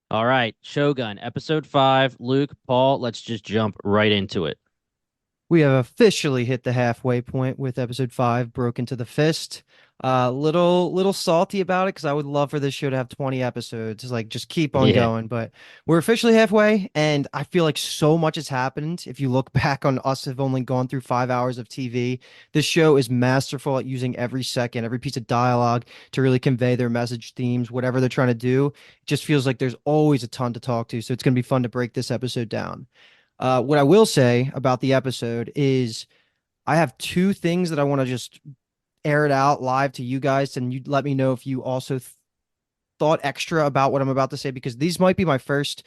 All right, Shogun, episode 5. Luke, Paul, let's just jump right into it. We have officially hit the halfway point with episode 5, Broken to the Fist. Little salty about it because I would love for this show to have 20 episodes, like just keep on Yeah, going. But we're officially halfway, and I feel like so much has happened. If you look back on us have only gone through 5 hours of TV, this show is masterful at using every second, every piece of dialogue to really convey their message, themes, whatever they're trying to do. It just feels like there's always a ton to talk to. So it's gonna be fun to break this episode down. What I will say about the episode is I have two things that I want to just air it out live to you guys, and you let me know if you also thought extra about what I'm about to say, because these might be my first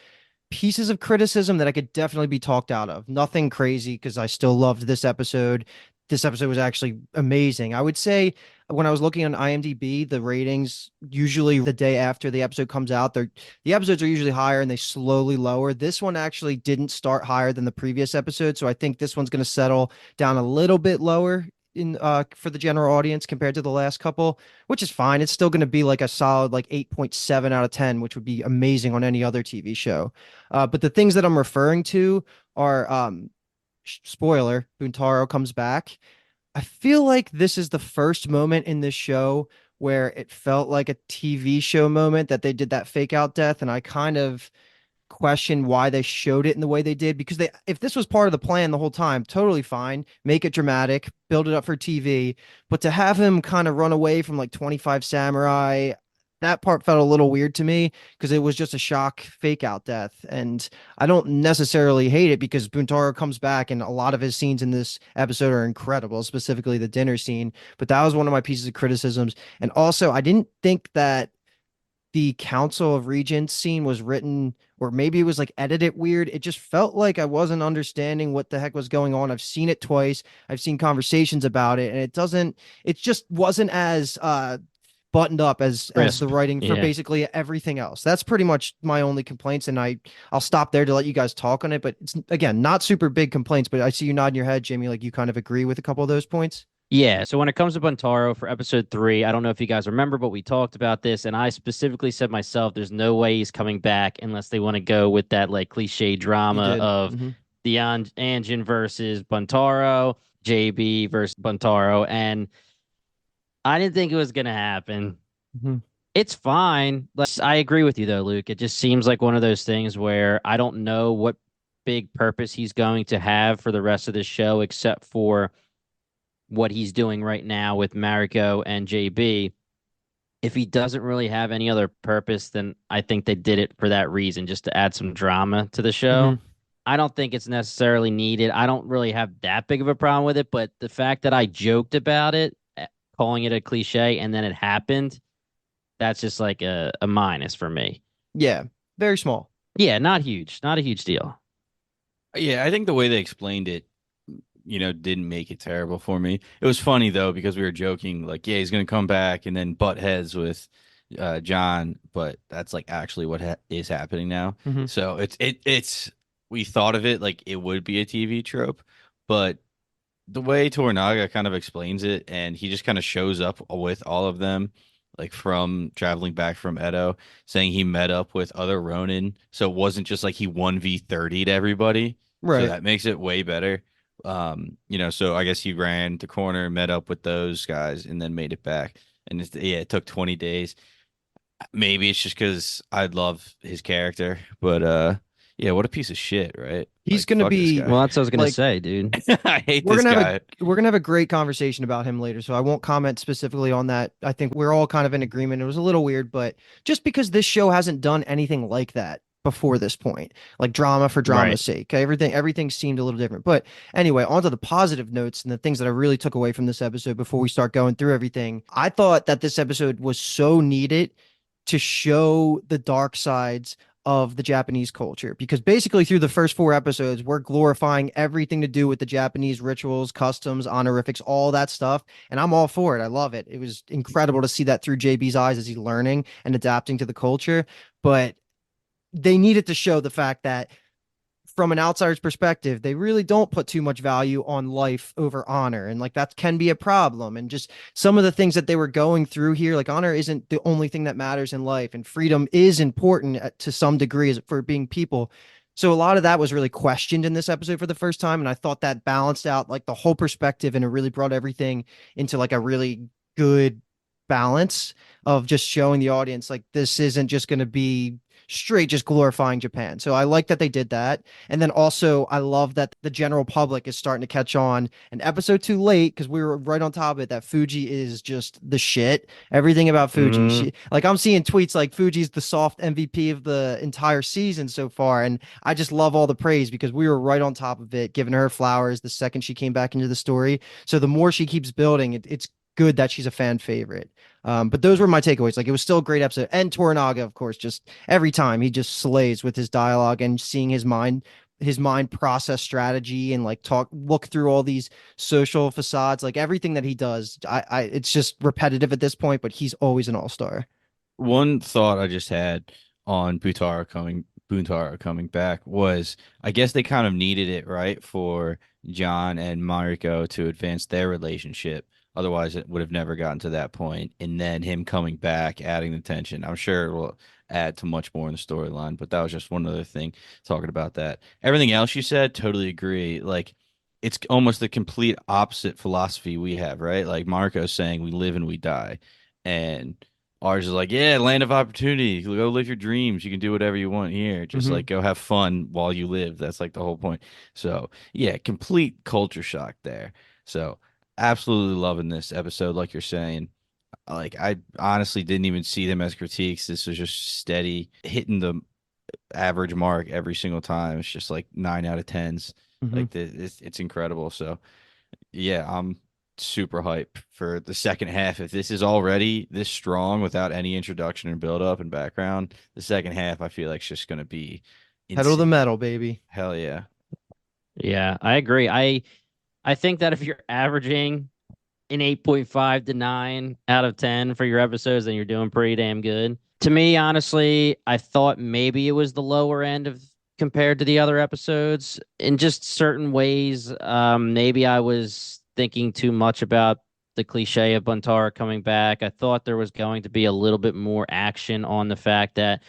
pieces of criticism that I could definitely be talked out of. Nothing crazy because I still loved this episode. This episode was actually amazing. I would say when I was looking on IMDb, the ratings usually the day after the episode comes out, the episodes are usually higher and they slowly lower. This one actually didn't start higher than the previous episode, so I think this one's going to settle down a little bit lower in for the general audience compared to the last couple, which is fine. It's still going to be like a solid like 8.7 out of 10, which would be amazing on any other TV show. But the things that I'm referring to are spoiler, Buntaro comes back. I feel like this is the first moment in this show where it felt like a TV show moment that they did that fake out death, and I kind of question why they showed it in the way they did, because they if this was part of the plan the whole time, totally fine, make it dramatic, build it up for TV. But to have him kind of run away from like 25 samurai, that part felt a little weird to me because it was just a shock fake out death. And I don't necessarily hate it because Buntaro comes back and a lot of his scenes in this episode are incredible, specifically the dinner scene. But that was one of my pieces of criticisms. And also, I didn't think that the Council of Regents scene was written, or maybe it was like edited weird. It just felt like I wasn't understanding what the heck was going on. I've seen it twice. I've seen conversations about it, and it just wasn't as buttoned up as the crisp. writing for Yeah. basically everything else. That's pretty much my only complaints, and I'll stop there to let you guys talk on it. But it's again not super big complaints, but I see you nodding your head, Jamie, like you kind of agree with a couple of those points. Yeah, so when it comes to Buntaro for episode 3, I don't know if you guys remember, but we talked about this, and I specifically said myself, there's no way he's coming back unless they want to go with that like cliche You drama did. of the Anjin versus Buntaro, JB versus Buntaro, and I didn't think it was gonna happen. Hmm. It's fine. I agree with you though, Luke. It just seems like one of those things where I don't know what big purpose he's going to have for the rest of the show, except for what he's doing right now with Mariko and JB. If he doesn't really have any other purpose, then I think they did it for that reason, just to add some drama to the show. Hmm. I don't think it's necessarily needed. I don't really have that big of a problem with it, but the fact that I joked about it, calling it a cliche, and then it happened, that's just like a minus for me. Yeah, very small. Yeah, not huge. Not a huge deal. Yeah, I think the way they explained it, didn't make it terrible for me. It was funny though because we were joking like, yeah, he's gonna come back and then butt heads with John, but that's like actually what is happening now. Hmm. So it's we thought of it like it would be a TV trope, but the way Toranaga kind of explains it, and he just kind of shows up with all of them, like from traveling back from Edo, saying he met up with other Ronin. So it wasn't just like he 1v30'd everybody. So Right. that makes it way better. So I guess he ran the corner, met up with those guys, and then made it back. And yeah, it took 20 days. Maybe it's just because I love his character, but yeah, what a piece of shit, right? He's Like, gonna fuck this be Well, guy. that's what I was gonna like say, dude. I hate we're this gonna have guy. a great conversation about him later, so I won't comment specifically on that. I think we're all kind of in agreement. It was a little weird, but just because this show hasn't done anything like that before this point, like drama for Right. drama's sake, everything seemed a little different. But anyway, on to the positive notes and the things that I really took away from this episode before we start going through everything. I thought that this episode was so needed to show the dark sides of the Japanese culture, because basically through the first 4 episodes we're glorifying everything to do with the Japanese rituals, customs, honorifics, all that stuff, and I'm all for it. I love it. It was incredible to see that through JB's eyes as he's learning and adapting to the culture. But they needed to show the fact that from an outsider's perspective, they really don't put too much value on life over honor. And like that can be a problem. And just some of the things that they were going through here, like honor isn't the only thing that matters in life. And freedom is important to some degree for being people. So a lot of that was really questioned in this episode for the first time. And I thought that balanced out like the whole perspective and it really brought everything into like a really good balance of just showing the audience like this isn't just going to be straight just glorifying Japan. So I like that they did that. And then also I love that the general public is starting to catch on an episode too late because we were right on top of it that Fuji is just the shit. Everything about Fuji. Mm, Like I'm seeing tweets like Fuji's the soft MVP of the entire season so far. And I just love all the praise because we were right on top of it, giving her flowers the second she came back into the story. So the more she keeps building, it's good that she's a fan favorite. But those were my takeaways. Like it was still a great episode. And Toranaga, of course, just every time he just slays with his dialogue and seeing his mind process strategy and like look through all these social facades, like everything that he does. It's just repetitive at this point, but he's always an all-star. One thought I just had on Buntaro coming back was I guess they kind of needed it, right, for John and Mariko to advance their relationship. Otherwise, it would have never gotten to that point. And then him coming back, adding the tension. I'm sure it will add to much more in the storyline, but that was just one other thing talking about that. Everything else you said, totally agree. Like it's almost the complete opposite philosophy we have, right? Like Marco's saying we live and we die. And ours is like, yeah, land of opportunity. Go live your dreams. You can do whatever you want here. Just Mm-hmm. like go have fun while you live. That's like the whole point. So, yeah, complete culture shock there. So, absolutely loving this episode, like you're saying. Like, I honestly didn't even see them as critiques. This was just steady, hitting the average mark every single time. It's just like 9 out of 10s. Mm-hmm. Like, it's incredible. So, yeah, I'm super hype for the second half. If this is already this strong without any introduction and build up and background, the second half I feel like it's just gonna be Pedal to the insane. metal, baby. Hell yeah. yeah, I agree. I think that if you're averaging an 8.5 to 9 out of 10 for your episodes, then you're doing pretty damn good. To me, honestly, I thought maybe it was the lower end of compared to the other episodes in just certain ways. Maybe I was thinking too much about the cliche of Buntaro coming back. I thought there was going to be a little bit more action on the fact that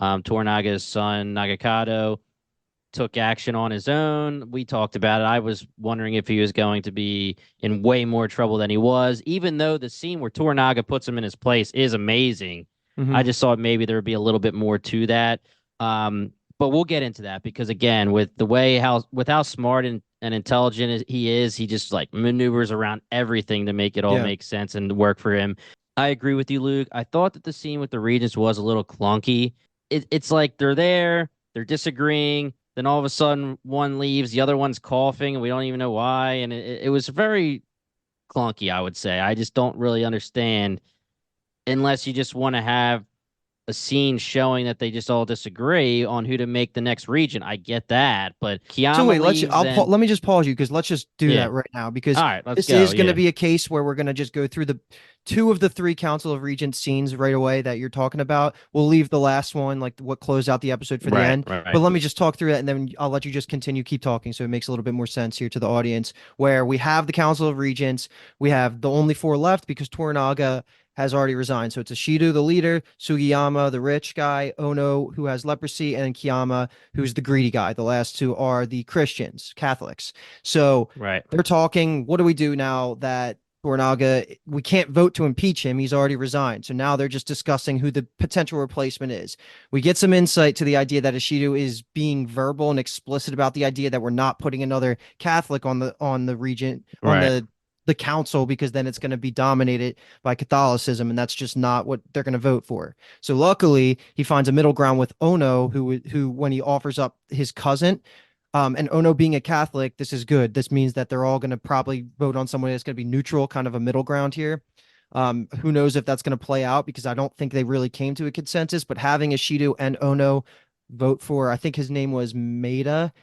Toranaga's son Nagakado took action on his own. We talked about it. I was wondering if he was going to be in way more trouble than he was, even though the scene where Toranaga puts him in his place is amazing. Mm-hmm. I just thought maybe there would be a little bit more to that. But we'll get into that because again, with how smart and intelligent he is, he just like maneuvers around everything to make it all Yeah. make sense and work for him. I agree with you, Luke. I thought that the scene with the regents was a little clunky. It's like they're there, they're disagreeing, then all of a sudden one leaves, the other one's coughing, and we don't even know why. And it was very clunky, I would say. I just don't really understand unless you just want to have a scene showing that they just all disagree on who to make the next region. I get that, but So Kiyama wait, leaves, and let me just pause you because let's just do yeah. that right now because All right, let's this go. is going to Yeah. be a case where we're going to just go through the two of the three Council of Regents scenes right away that you're talking about. We'll leave the last one, like what closed out the episode for the Right, end. right, But right. let me just talk through it and then I'll let you just continue, keep talking so it makes a little bit more sense here to the audience. Where we have the Council of Regents, we have the only four left because Toranaga has already resigned. So it's Ishido, the leader, Sugiyama, the rich guy, Ono, who has leprosy, and then Kiyama, who's the greedy guy. The last two are the Christians, Catholics. So Right. they're talking, what do we do now that Toranaga, we can't vote to impeach him. He's already resigned. So now they're just discussing who the potential replacement is. We get some insight to the idea that Ishido is being verbal and explicit about the idea that we're not putting another Catholic on the regent on Right. the council because then it's going to be dominated by Catholicism, and that's just not what they're going to vote for. So luckily, he finds a middle ground with Ono, who when he offers up his cousin, and Ono being a Catholic, this is good. This means that they're all going to probably vote on someone that's going to be neutral, kind of a middle ground here. Who knows if that's going to play out because I don't think they really came to a consensus. But having Ishido and Ono vote for, I think his name was Maeda.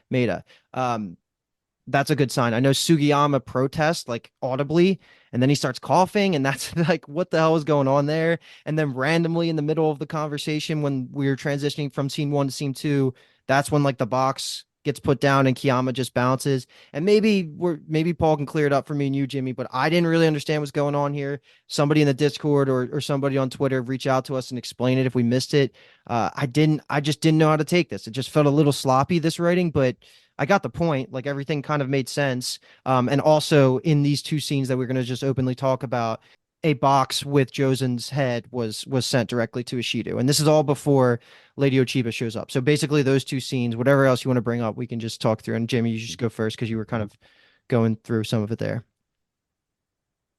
That's a good sign. I know Sugiyama protests like audibly, and then he starts coughing, and that's like, what the hell is going on there? And then randomly in the middle of the conversation, when we were transitioning from scene one to scene two, that's when like the box gets put down and Kiyama just bounces. And maybe Paul can clear it up for me and you, Jimmy, but I didn't really understand what's going on here. Somebody in the Discord or somebody on Twitter reach out to us and explain it if we missed it. I just didn't know how to take this. It just felt a little sloppy, this writing, but I got the point. Like everything kind of made sense. And also in these two scenes that we're going to just openly talk about, a box with Josen's head was sent directly to Ishido. And this is all before Lady Ochiba shows up. So basically those two scenes, whatever else you want to bring up, we can just talk through. And Jimmy, you just go first because you were kind of going through some of it there.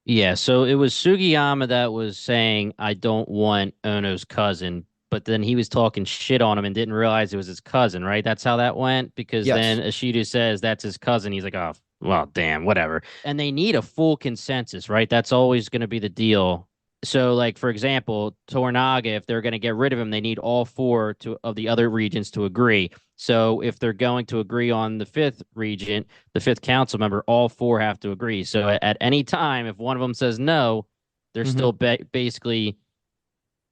Yeah, so it was Sugiyama that was saying, I don't want Ono's cousin, but then he was talking shit on him and didn't realize it was his cousin, right? That's how that went. Because then Yes. Ishido says that's his cousin. He's like, oh, well, damn, whatever. And they need a full consensus, right? That's always going to be the deal. So, like, for example, Toranaga, if they're going to get rid of him, they need all four of the other regions to agree. So if they're going to agree on the fifth regent, the fifth council member, all four have to agree. So at any time, if one of them says no, they're Hmm. still basically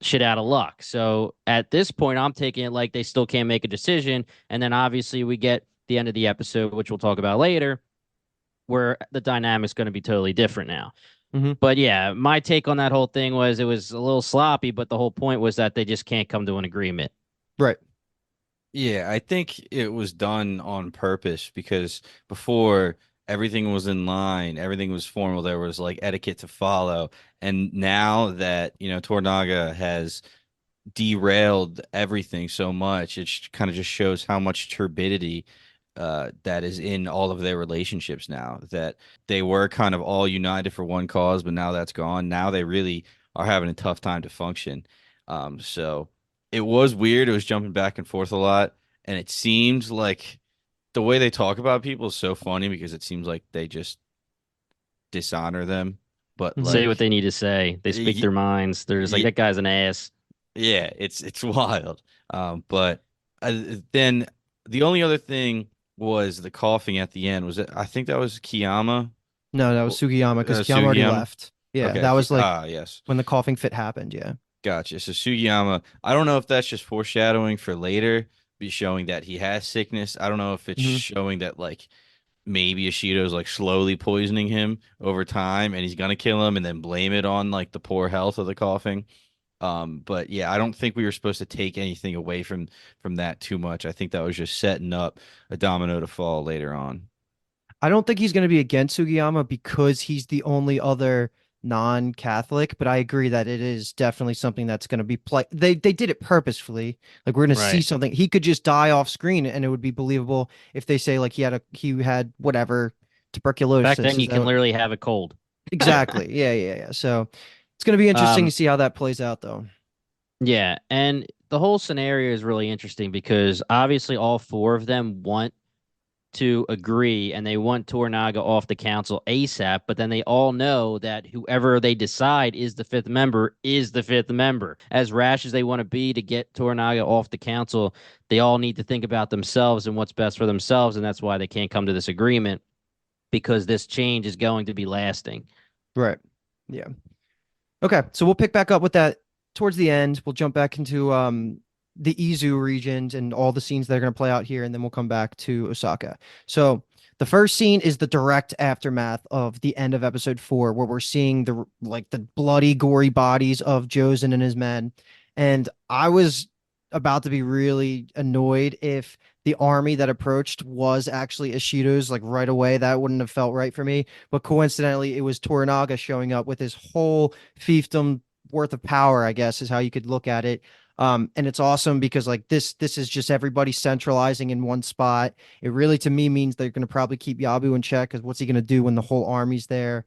shit out of luck. So at this point, I'm taking it like they still can't make a decision. And then obviously we get the end of the episode, which we'll talk about later, where the dynamic's going to be totally different now. Hmm. But yeah, my take on that whole thing was it was a little sloppy, but the whole point was that they just can't come to an agreement. Right. Yeah, I think it was done on purpose because before everything was in line, everything was formal, there was like etiquette to follow. And now that, Tornaga has derailed everything so much, it kind of just shows how much turbidity that is in all of their relationships now. That they were kind of all united for one cause, but now that's gone. Now they really are having a tough time to function. So it was weird. It was jumping back and forth a lot, and it seems like the way they talk about people is so funny because it seems like they just dishonor them. But Hmm. Say what like, they need to say. They speak y their minds. They're just like, y that guy's an ass. Yeah, it's wild. But then the only other thing was the coughing at the end. Was it? I think that was Kiyama, No, that was Sugiyama because Kiyama already Sugiyama. left. Yeah, Okay. that was like Yes, when the coughing fit happened. Yeah. gotcha. So Sugiyama. I don't know if that's just foreshadowing for later, be showing that he has sickness. I don't know if it's Hmm. showing that like maybe Ishido's like slowly poisoning him over time, and he's gonna kill him, and then blame it on like the poor health of the coughing. But yeah, I don't think we were supposed to take anything away from that too much. I think that was just setting up a domino to fall later on. I don't think he's going to be against Sugiyama because he's the only other non-Catholic, but I agree that it is definitely something that's going to be play. They did it purposefully. Like we're going to see Right. something. He could just die off screen, and it would be believable if they say like he had whatever Back tuberculosis. then, Is you can that literally have a cold. exactly? Yeah, yeah, yeah. So it's going to be interesting to Um, see how that plays out, though. yeah, and the whole scenario is really interesting because obviously all four of them want to agree and they want Toranaga off the council ASAP, but then they all know that whoever they decide is the fifth member is the fifth member. As rash as they want to be to get Toranaga off the council, they all need to think about themselves and what's best for themselves, and that's why they can't come to this agreement because this change is going to be lasting. Right. Yeah. Okay, so we'll pick back up with that towards the end. We'll jump back into the Izu regions and all the scenes that are going to play out here, and then we'll come back to Osaka. So the first scene is the direct aftermath of the end of episode 4, where we're seeing the bloody, gory bodies of Jozen and his men. And I was about to be really annoyed if the army that approached was actually Ishido's like right away. That wouldn't have felt right for me. But coincidentally, it was Toranaga showing up with his whole fiefdom worth of power, I guess, is how you could look at it. And it's awesome because like this is just everybody centralizing in one spot. It really to me means they're gonna probably keep Yabu in check because what's he gonna do when the whole army's there?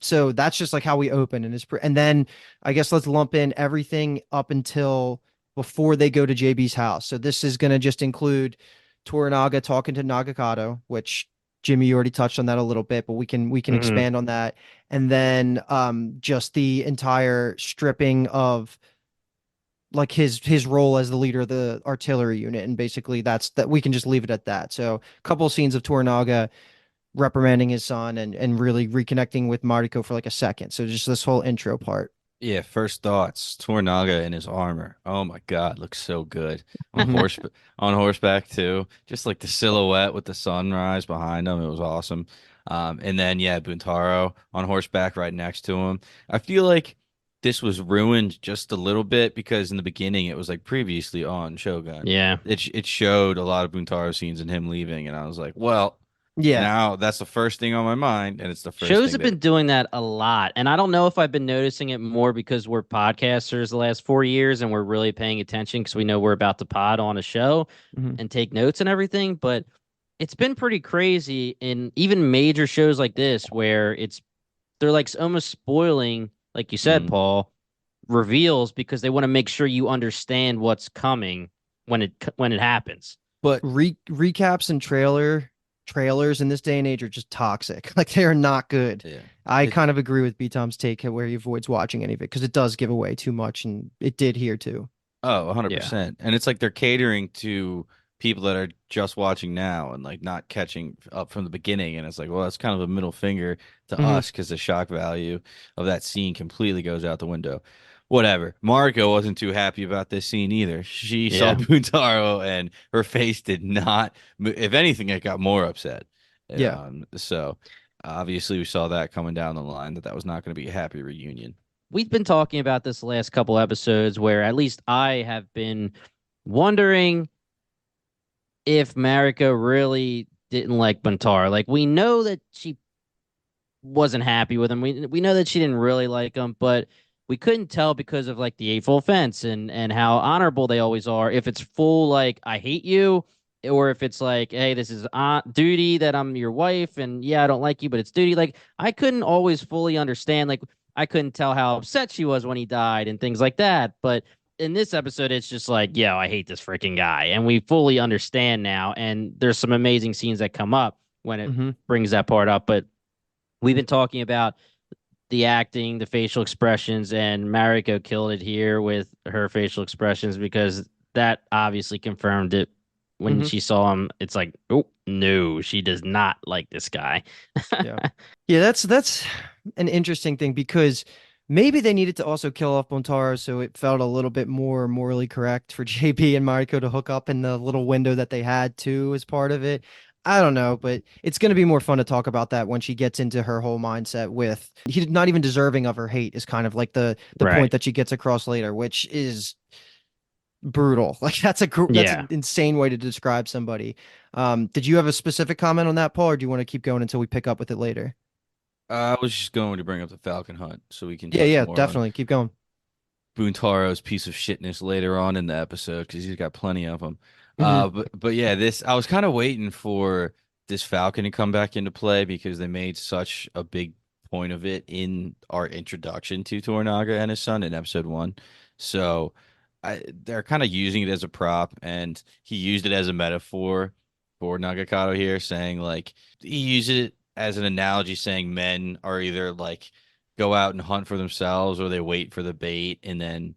So that's just like how we open and then I guess let's lump in everything up until before they go to JB's house. So this is gonna just include Toranaga talking to Nagakado, which Jimmy, you already touched on that a little bit, but we can Mm-hmm. expand on that. And then just the entire stripping of like his role as the leader of the artillery unit. And basically that's that we can just leave it at that. So a couple of scenes of Toranaga reprimanding his son and really reconnecting with Mariko for like a second. So just this whole intro part. Yeah, first thoughts. Toranaga in his armor. Oh my God, looks so good. On Hmm. horse on horseback too. Just like the silhouette with the sunrise behind him. It was awesome. And then yeah, Buntaro on horseback right next to him. I feel like this was ruined just a little bit because in the beginning it was like previously on Shogun. Yeah. It showed a lot of Buntaro scenes and him leaving, and I was like, well, Yeah. now that's the first thing on my mind, and it's the first Shows thing have that been doing that a lot. And I don't know if I've been noticing it more because we're podcasters the last 4 years and we're really paying attention because we know we're about to pod on a show Hmm. and take notes and everything. But it's been pretty crazy in even major shows like this where they're like almost spoiling, like you said, Mhm. Paul, reveals because they want to make sure you understand what's coming when it happens. But Recaps and trailers in this day and age are just toxic. Like they are not good. yeah. I It kind of agree with B Tom's take where he avoids watching any of it because it does give away too much, and it did here too. Oh, Yeah. 100%. And it's like they're catering to people that are just watching now and like not catching up from the beginning. And it's like, well, that's kind of a middle finger to Hmm. us because the shock value of that scene completely goes out the window. Whatever. Mariko wasn't too happy about this scene either. She saw Yeah. Buntaro and her face did not, if anything, it got more upset. Yeah. So obviously we saw that coming down the line that was not going to be a happy reunion. We've been talking about this the last couple episodes where at least I have been wondering if Marika really didn't like Buntaro. Like we know that she wasn't happy with him. We know that she didn't really like him, but we couldn't tell because of like the eightfold fence and how honorable they always are. If it's full like I hate you, or if it's like hey this is duty that I'm your wife and yeah I don't like you but it's duty. Like I couldn't always fully understand. Like I couldn't tell how upset she was when he died and things like that. But in this episode, it's just like, yeah, I hate this freaking guy, and we fully understand now. And there's some amazing scenes that come up when it Hmm. brings that part up, but we've been talking about the acting, the facial expressions, and Mariko killed it here with her facial expressions because that obviously confirmed it when Hmm. she saw him. It's like, oh no, she does not like this guy. Yeah. Yeah, that's an interesting thing because maybe they needed to also kill off Montaro so it felt a little bit more morally correct for JB and Mariko to hook up in the little window that they had too as part of it. I don't know, but it's going to be more fun to talk about that when she gets into her whole mindset with he's not even deserving of her hate is kind of like the point Right. that she gets across later, which is brutal. Like that's Yeah. an insane way to describe somebody. Did you have a specific comment on that, Paul, or do you want to keep going until we pick up with it later? I was just going to bring up the Falcon Hunt so we can Yeah, touch yeah, more on definitely. Keep going. Buntaro's piece of shitness later on in the episode because he's got plenty of them. Hmm. But yeah, this I was kind of waiting for this Falcon to come back into play because they made such a big point of it in our introduction to Toranaga and his son in episode one. So they're kind of using it as a prop, and he used it as a metaphor for Nagakato here, saying like he used it as an analogy, saying men are either like go out and hunt for themselves or they wait for the bait and then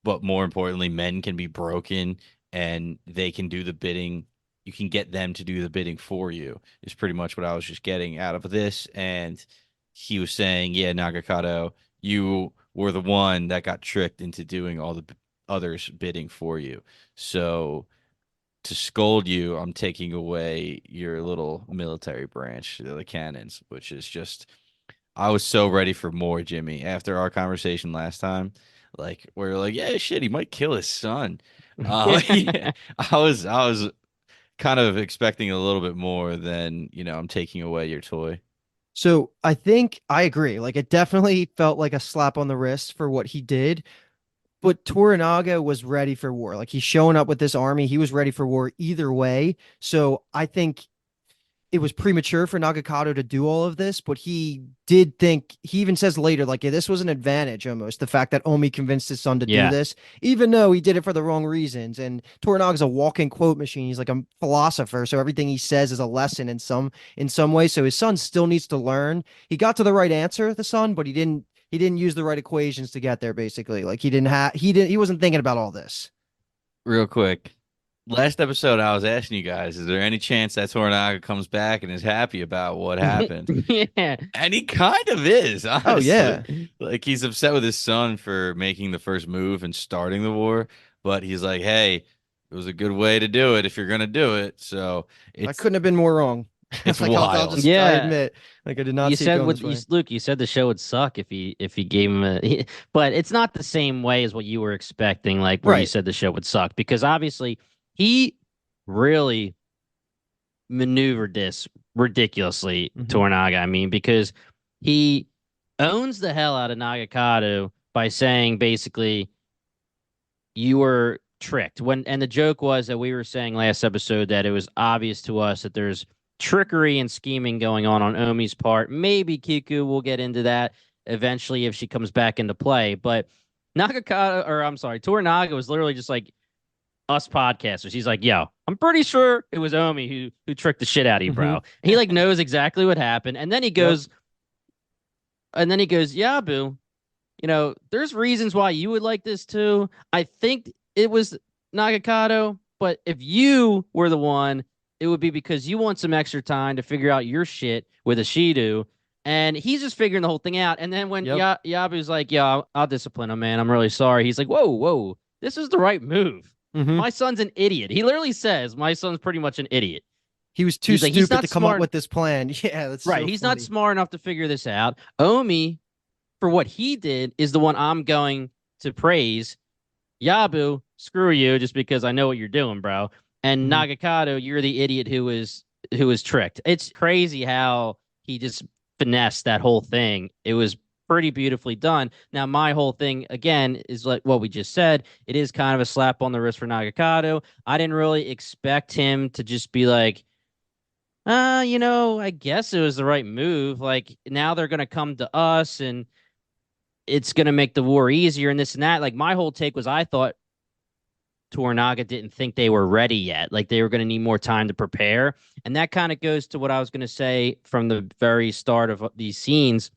but more importantly men can be broken and they can do the bidding, you can get them to do the bidding for you is pretty much what I was just getting out of this. And he was saying, yeah, Nagakato, you were the one that got tricked into doing all the others bidding for you, so to scold you I'm taking away your little military branch, the cannons, which is just I was so ready for more, Jimmy, after our conversation last time. Like we are like, yeah, shit, he might kill his son. Yeah, I was kind of expecting a little bit more than, I'm taking away your toy. So I think I agree. Like it definitely felt like a slap on the wrist for what he did, but Toranaga was ready for war. Like he's showing up with this army. He was ready for war either way. So I think it was premature for Nagakato to do all of this, but he did think he even says later, like, yeah, this was an advantage almost. The fact that Omi convinced his son to do Yeah. this, even though he did it for the wrong reasons. And Toranaga's a walking quote machine. He's like a philosopher, so everything he says is a lesson in some way. So his son still needs to learn. He got to the right answer, the son, but he didn't use the right equations to get there, basically. Like he wasn't thinking about all this. Real quick, last episode, I was asking you guys, is there any chance that Toranaga comes back and is happy about what happened? Yeah. And he kind of is, Oh honestly. yeah. Like he's upset with his son for making the first move and starting the war, but he's like, "Hey, it was a good way to do it if you're gonna do it." So I it's couldn't have been more wrong. it's Like I'll wild. just I Yeah. admit, like I did not You see it said going what this you way. Luke, you said the show would suck if he gave him a but it's not the same way as what you were expecting, like where you Right. said the show would suck, because obviously he really maneuvered this ridiculously, Hmm. Toranaga. I mean, because he owns the hell out of Nagakado by saying basically you were tricked. And the joke was that we were saying last episode that it was obvious to us that there's trickery and scheming going on Omi's part. Maybe Kiku will get into that eventually if she comes back into play, but Nagakata, or I'm sorry, Toranaga was literally just like us podcasters. He's like, yo, I'm pretty sure it was Omi who tricked the shit out of you, bro. Hmm. And he like knows exactly what happened. Yep. And then he goes, yeah, boo, there's reasons why you would like this too. I think it was Nagakado, but if you were the one, it would be because you want some extra time to figure out your shit with a Shido. And he's just figuring the whole thing out. And then when Yep. Yabu's like, yeah, I'll discipline him, man. I'm really sorry. He's like, whoa, whoa, this is the right move. Hmm. My son's an idiot. He literally says, my son's pretty much an idiot. He was too He's like, he's stupid not to come up smart. with this plan. Yeah, that's Right. so He's not funny. smart enough to figure this out. Omi, for what he did, is the one I'm going to praise. Yabu, screw you, just because I know what you're doing, bro. And Hmm. Nagakado, you're the idiot who was tricked. It's crazy how he just finessed that whole thing. It was pretty beautifully done. Now, my whole thing again is like what we just said. It is kind of a slap on the wrist for Nagakado. I didn't really expect him to just be like, I guess it was the right move. Like now they're gonna come to us and it's gonna make the war easier and this and that. Like my whole take was I thought Toranaga didn't think they were ready yet. Like they were going to need more time to prepare. And that kind of goes to what I was going to say from the very start of these scenes.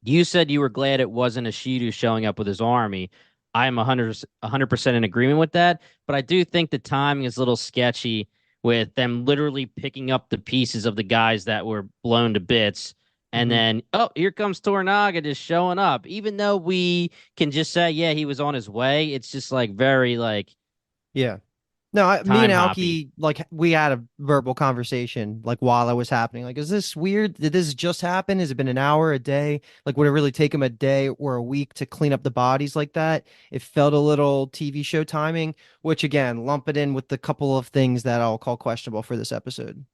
You said you were glad it wasn't a Shidu showing up with his army. I'm 100% in agreement with that. But I do think the timing is a little sketchy with them literally picking up the pieces of the guys that were blown to bits. And Hmm. then, oh, here comes Toranaga just showing up. Even though we can just say, yeah, he was on his way, it's just like very like Yeah. No, me and time hoppy. Alki, like we had a verbal conversation like while it was happening. Like, is this weird? Did this just happen? Has it been an hour, a day? Like, would it really take him a day or a week to clean up the bodies like that? It felt a little TV show timing, which again, lump it in with the couple of things that I'll call questionable for this episode.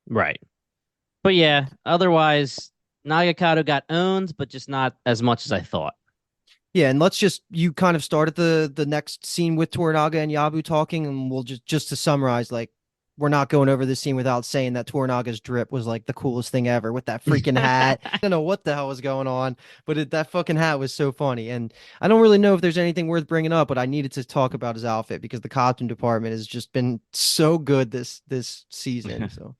Right. But yeah, otherwise, Nagakado got owned, but just not as much as I thought. Yeah, and let's just you kind of start at the next scene with Toranaga and Yabu talking, and we'll just to summarize, like we're not going over this scene without saying that Toranaga's drip was like the coolest thing ever with that freaking hat. I don't know what the hell was going on, but that fucking hat was so funny. And I don't really know if there's anything worth bringing up, but I needed to talk about his outfit because the costume department has just been so good this season. So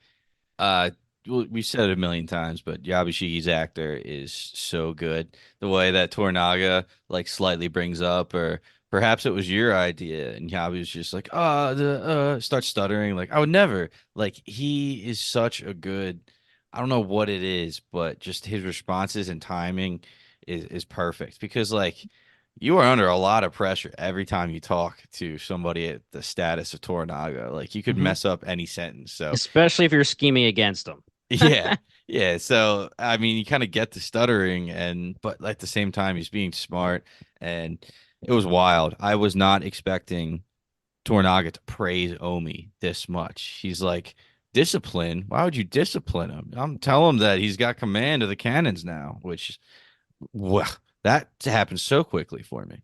Uh, we said it a million times, but Yabushigi's actor is so good. The way that Tornaga like slightly brings up, or perhaps it was your idea, and Yabu's just like, starts stuttering. Like, I would never. Like, he is such a good. I don't know what it is, but just his responses and timing is perfect because like. You are under a lot of pressure every time you talk to somebody at the status of Toranaga. Like you could mhm. mess up any sentence. So Especially if you're scheming against them. yeah. Yeah. So I mean you kind of get the stuttering but at the same time he's being smart and it was wild. I was not expecting Tornaga to praise Omi this much. He's like, discipline? Why would you discipline him? I'm telling him that he's got command of the cannons now, which well, that happened so quickly for me.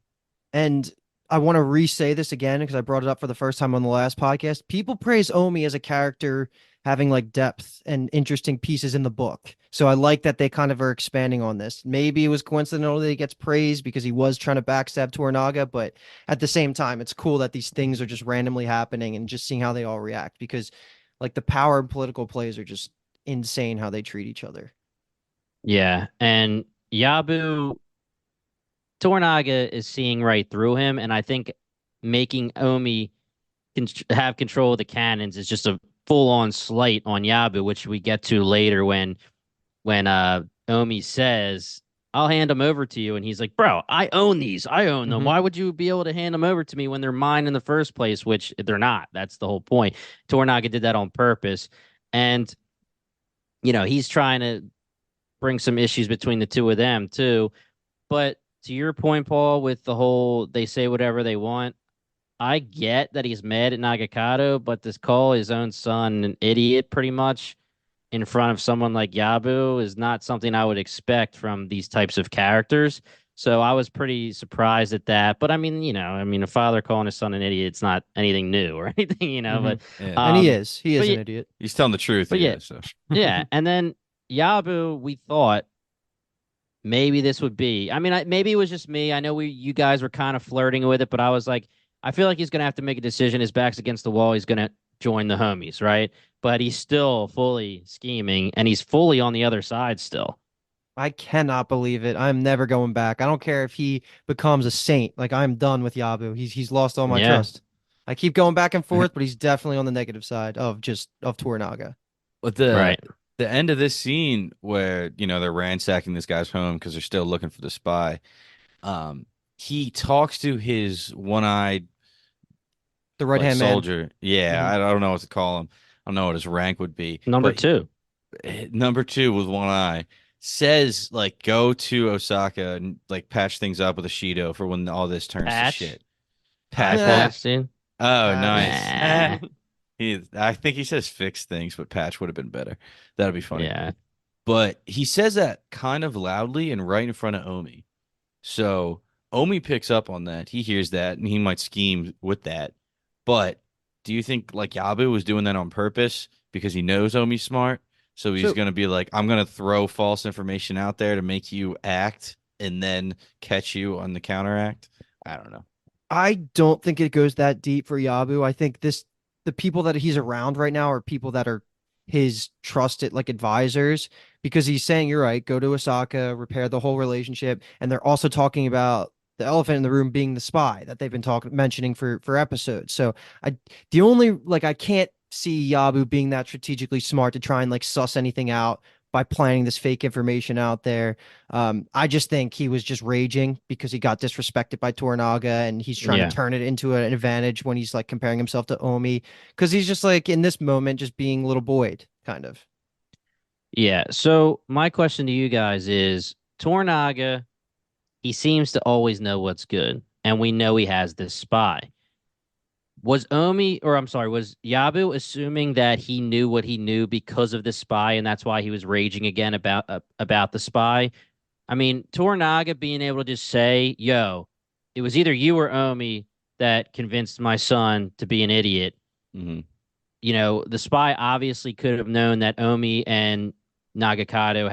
And I want to re-say this again because I brought it up for the first time on the last podcast. People praise Omi as a character having like depth and interesting pieces in the book. So I like that they kind of are expanding on this. Maybe it was coincidental that he gets praised because he was trying to backstab Toranaga, but at the same time, it's cool that these things are just randomly happening and just seeing how they all react because like the power and political plays are just insane how they treat each other. Yeah. And Yabu Tornaga is seeing right through him. And I think making Omi have control of the cannons is just a full on slight on Yabu, which we get to later when Omi says, "I'll hand them over to you," and he's like, "Bro, I own these. I own them. Hmm. Why would you be able to hand them over to me when they're mine in the first place?" Which they're not. That's the whole point. Toranaga did that on purpose, and he's trying to bring some issues between the two of them too. But to your point, Paul, with the whole they say whatever they want, I get that he's mad at Nagakado, but to call his own son an idiot pretty much in front of someone like Yabu is not something I would expect from these types of characters. So I was pretty surprised at that. But I mean, a father calling his son an idiot, it's not anything new or anything. Hmm. Yeah. And he Um, is. He is but an yeah, idiot. He's telling the truth, but yeah, yeah. So yeah. And then Yabu, we thought maybe this would be. I mean, maybe it was just me. I know you guys were kind of flirting with it, but I was like, I feel like he's gonna have to make a decision. His back's against the wall. He's gonna join the homies, right? But he's still fully scheming, and he's fully on the other side still. I cannot believe it. I'm never going back. I don't care if he becomes a saint. Like I'm done with Yabu. He's lost all my Yeah, trust. I keep going back and forth, but he's definitely on the negative side of Toranaga. but the right. the end of this scene where they're ransacking this guy's home because they're still looking for the spy. Um, he talks to his one-eyed The right like hand man. soldier. Yeah, Hmm. I don't know what to call him. I don't know what his rank would be, Number but two, number two with one eye says like go to Osaka and like patch things up with a Shido for when all this turns to Patch, shit. High Patch. Nah, Poinstein. Oh, patch. nice. Nah. I think he says fix things, but patch would have been better. That'd be funny. Yeah, But he says that kind of loudly and right in front of Omi. So Omi picks up on that. He hears that and he might scheme with that. But do you think like Yabu was doing that on purpose because he knows Omi's smart? So he's So going to be like, I'm going to throw false information out there to make you act and then catch you on the counteract? I don't know. I don't think it goes that deep for Yabu. I think the people that he's around right now are people that are his trusted like advisors because he's saying you're right, go to Osaka, repair the whole relationship, and they're also talking about the elephant in the room being the spy that they've been talking mentioning for episodes. So the only like I can't see Yabu being that strategically smart to try and like suss anything out by planning this fake information out there. I just think he was just raging because he got disrespected by Toranaga and he's trying to yeah, turn it into an advantage when he's like comparing himself to Omi because he's just like in this moment just being little Boyd kind of. yeah. So my question to you guys is, Tornaga, he seems to always know what's good, and we know he has this spy. Was Omi, or I'm sorry, was Yabu assuming that he knew what he knew because of the spy, and that's why he was raging again about the spy? I mean, Toranaga being able to just say, "Yo, it was either you or Omi that convinced my son to be an idiot." Hmm. The spy obviously could have known that Omi and Nagakado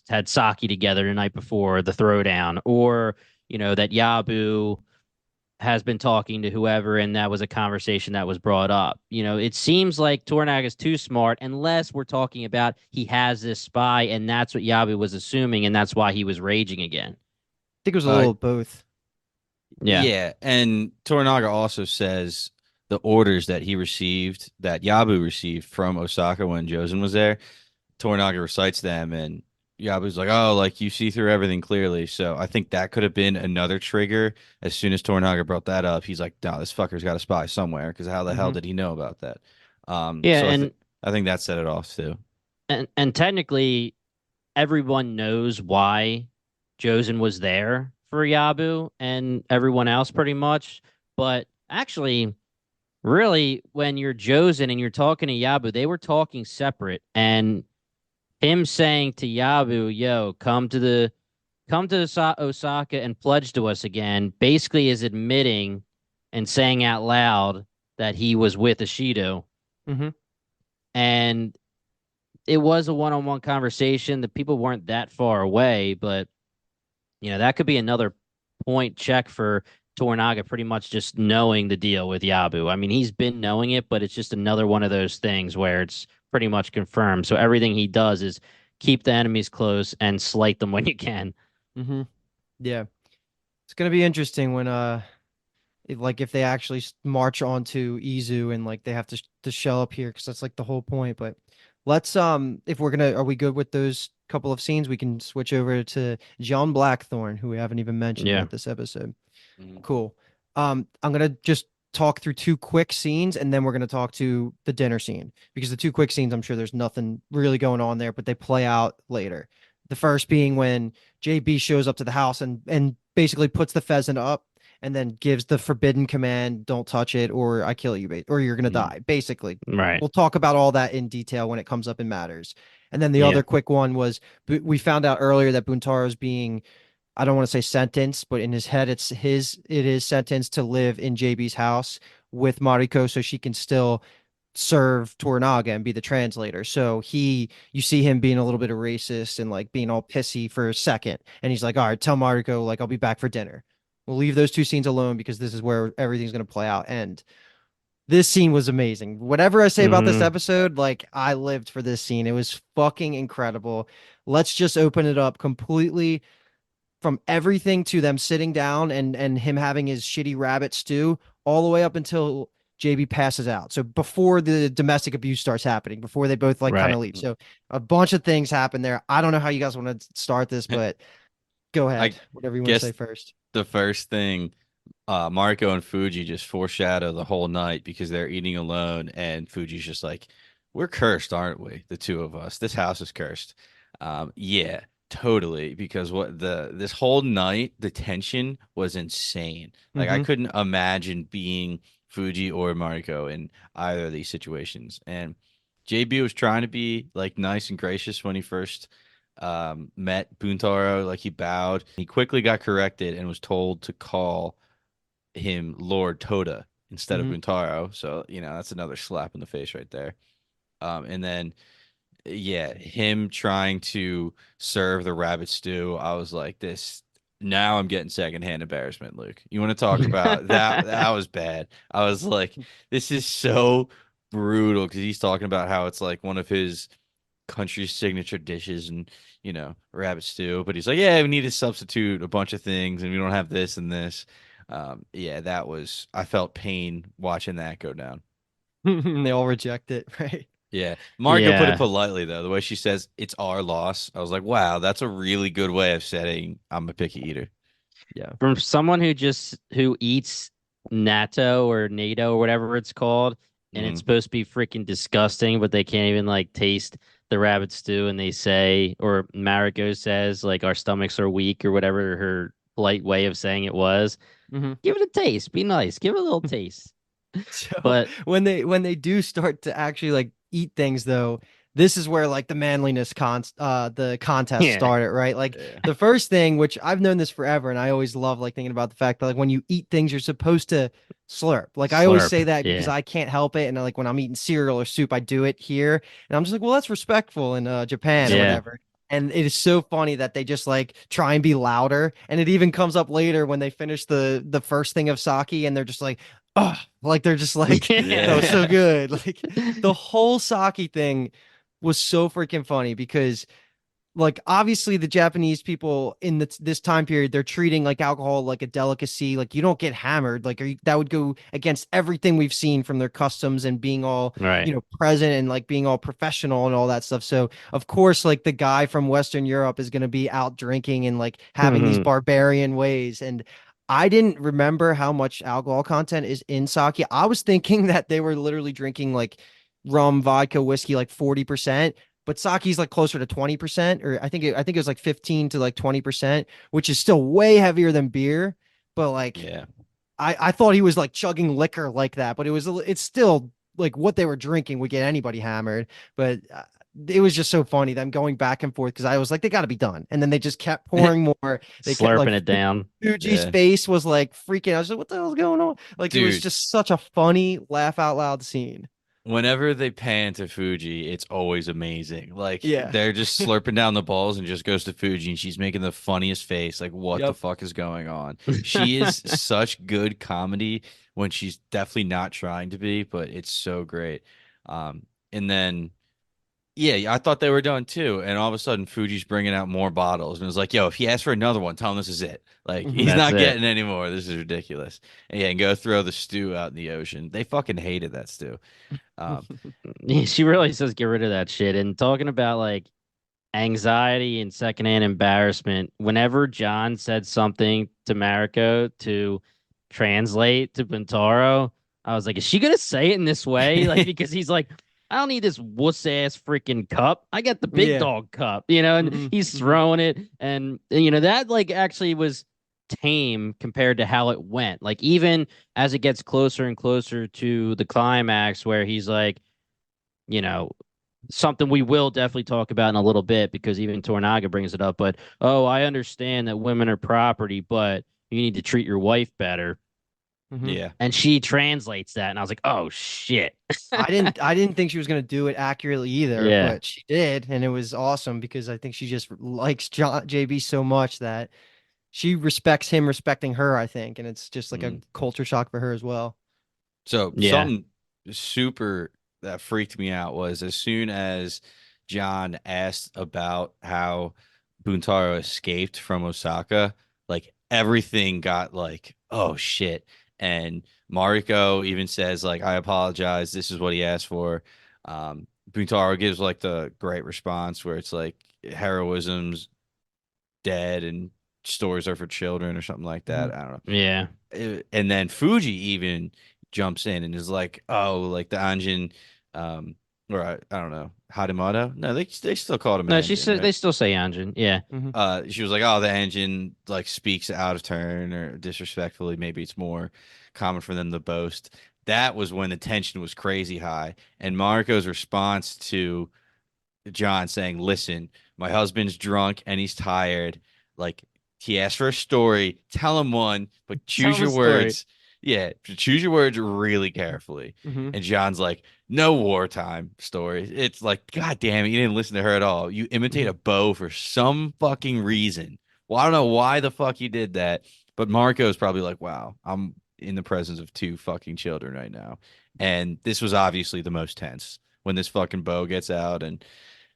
had sake together the night before the throwdown, or that Yabu has been talking to whoever, and that was a conversation that was brought up. It seems like Tornaga's too smart, unless we're talking about he has this spy, and that's what Yabu was assuming, and that's why he was raging again. I think it was a Uh, little of both. Yeah, yeah, and Toranaga also says the orders that he received, that Yabu received from Osaka when Jozen was there, Toranaga recites them, and Yabu's like, "Oh, like you see through everything clearly." So I think that could have been another trigger. As soon as Toranaga brought that up, he's like, "No, this fucker's got a spy somewhere." Because how the hell Hmm. did he know about that? yeah, So and I think that set it off too. and technically, everyone knows why Jozen was there for Yabu and everyone else, pretty much. But actually, really, when you're Jozen and you're talking to Yabu, they were talking separate, and him saying to Yabu, "Yo, come to Osaka and pledge to us again," basically is admitting and saying out loud that he was with Ishido. Hmm. And it was a one-on-one conversation. The people weren't that far away, but that could be another point check for Tornaga, pretty much just knowing the deal with Yabu. I mean, he's been knowing it, but it's just another one of those things where it's pretty much confirmed. So everything he does is keep the enemies close and slight them when you can. Hmm. Yeah, it's gonna be interesting when like if they actually march onto Izu and like they have to show up here because that's like the whole point. But let's if we're gonna are we good with those couple of scenes? We can switch over to John Blackthorne, who we haven't even mentioned Yeah. yet this episode. Mhm. Cool. I'm gonna just talk through two quick scenes and then we're gonna talk to the dinner scene because the two quick scenes, I'm sure there's nothing really going on there, but they play out later. The first being when JB shows up to the house and basically puts the pheasant up and then gives the forbidden command, don't touch it or I kill you, or you're gonna Mhm. die. Basically. Right. We'll talk about all that in detail when it comes up in matters. And then the Yeah. other quick one was we found out earlier that Buntaro's being I don't want to say sentence, but in his head, it is sentenced to live in JB's house with Mariko so she can still serve Toranaga and be the translator. So you see him being a little bit of racist and like being all pissy for a second. And he's like, all right, tell Mariko, like, I'll be back for dinner. We'll leave those two scenes alone because this is where everything's going to play out. And this scene was amazing. Whatever I say about this Hmm. episode, like, I lived for this scene. It was fucking incredible. Let's just open it up completely from everything to them sitting down and him having his shitty rabbit stew all the way up until JB passes out. So before the domestic abuse starts happening, before they both like kind Right. of leave. So a bunch of things happen there. I don't know how you guys want to start this, but go ahead. I Whatever you want to say guess first. the first thing, Mariko and Fuji just foreshadow the whole night because they're eating alone, and Fuji's just like, "We're cursed, aren't we? The two of us. This house is cursed." Yeah, totally. Because this whole night, the tension was insane. Like I Mm-hmm. couldn't imagine being Fuji or Mariko in either of these situations. And JB was trying to be like nice and gracious when he first met Buntaro. Like he bowed. He quickly got corrected and was told to call him Lord Toda instead of Mm-hmm. Buntaro. So, that's another slap in the face right there. And then, yeah, him trying to serve the rabbit stew, I was like, this. Now I'm getting secondhand embarrassment, Luke. You want to talk about that? That was bad. I was like, this is so brutal because he's talking about how it's like one of his country's signature dishes and, rabbit stew. But he's like, yeah, we need to substitute a bunch of things and we don't have this and this. Yeah, I felt pain watching that go down. They all reject it, right? Yeah. Marco put it Yeah. politely, though. The way she says it's our loss, I was like, wow, that's a really good way of saying I'm a picky eater. Yeah. From someone who eats natto or natto or whatever it's called, and it's Hmm. supposed to be freaking disgusting, but they can't even like taste the rabbit stew, and they say, or Mariko says, like our stomachs are weak or whatever her polite way of saying it was. Mm-hmm. Give it a taste. Be nice. Give it a little taste. So But when they do start to actually like eat things though, this is where like the manliness the contest yeah, started, right? Like Yeah. the first thing, which I've known this forever, and I always love like thinking about the fact that like when you eat things, you're supposed to slurp. Like I always say slurp. that because Yeah. I can't help it. And like when I'm eating cereal or soup, I do it here. And I'm just like, well, that's respectful in Japan or Yeah. whatever. And it is so funny that they just like try and be louder. And it even comes up later when they finish the first thing of sake and they're just like, oh, like they're just like, that was Yeah. so good. Like the whole sake thing was so freaking funny because like obviously the Japanese people in this time period they're treating like alcohol like a delicacy. Like you don't get hammered. Like that would go against everything we've seen from their customs and being all Right. present and like being all professional and all that stuff. So of course like the guy from Western Europe is going to be out drinking and like having these barbarian ways. And I didn't remember how much alcohol content is in sake. I was thinking that they were literally drinking like rum, vodka, whiskey, like 40%, but sake's like closer to 20%, or I think it was like 15 to like 20%, which is still way heavier than beer. But like Yeah. I thought he was like chugging liquor like that, but it's still like what they were drinking would get anybody hammered. But it was just so funny them going back and forth because I was like, they got to be done, and then they just kept pouring more. They kept like Slurping it down. Fuji's Yeah. face was like freaking. I was like, what the hell's going on? Like it was Dude, just such a funny laugh out loud scene. whenever they pan to Fuji, it's always amazing. Like Yeah. they're just slurping down the balls and just goes to Fuji and she's making the funniest face. Like, what the Yep. fuck is going on? She is such good comedy when she's definitely not trying to be, but it's so great. And then Yeah, I thought they were done too. And all of a sudden, Fuji's bringing out more bottles. And it was like, yo, if he asks for another one, tell him this is it. Like, Hmm. he's That's not it. getting any more. This is ridiculous. And yeah, and go throw the stew out in the ocean. They fucking hated that stew. Um, She really says get rid of that shit. And talking about like anxiety and secondhand embarrassment, whenever John said something to Mariko to translate to Buntaro, I was like, is she gonna say it in this way? Like, because he's like, I don't need this wuss ass freaking cup. I got the big Yeah. dog cup, you know, and Hmm. he's Hmm. throwing it. And you know, that like actually was tame compared to how it went. Like, even as it gets closer and closer to the climax where he's like, you know, something we will definitely talk about in a little bit because even Toranaga brings it up. But oh, I understand that women are property, but you need to treat your wife better. Hmm. yeah. And she translates that, and I was like, oh shit. I didn't think she was gonna do it accurately either, Yeah. but she did, and it was awesome because I think she just likes JB so much that she respects him respecting her, I think, and it's just like a Mm. culture shock for her as well. So Yeah. something super that freaked me out was as soon as John asked about how Buntaro escaped from Osaka, like everything got like, oh shit. And Mariko even says like, I apologize. This is what he asked for. Buntaro gives like the great response where it's like heroism's dead and stories are for children or something like Hmm. that. I don't know. Yeah. And then Fuji even jumps in and is like, "Oh, like the engine, um, or I don't know, Hadamada? No, they still called him an No, she engine, said right? they still say Anjin. Yeah. Hmm. She was like, "Oh, the engine like speaks out of turn or disrespectfully. Maybe it's more common for them to boast." That was when the tension was crazy high, and Marco's response to John saying, "Listen, my husband's drunk and he's tired. Like he asked for a story. Tell him one, but Tell choose him a your story. words. Yeah, choose your words really carefully." Hmm. And John's like, "No wartime story." It's like, God damn it, you didn't listen to her at all. You imitate Hmm. a bow for some fucking reason. Well, I don't know why the fuck you did that, but Marco's probably like, "Wow, I'm in the presence of two fucking children right now." And this was obviously the most tense when this fucking bow gets out and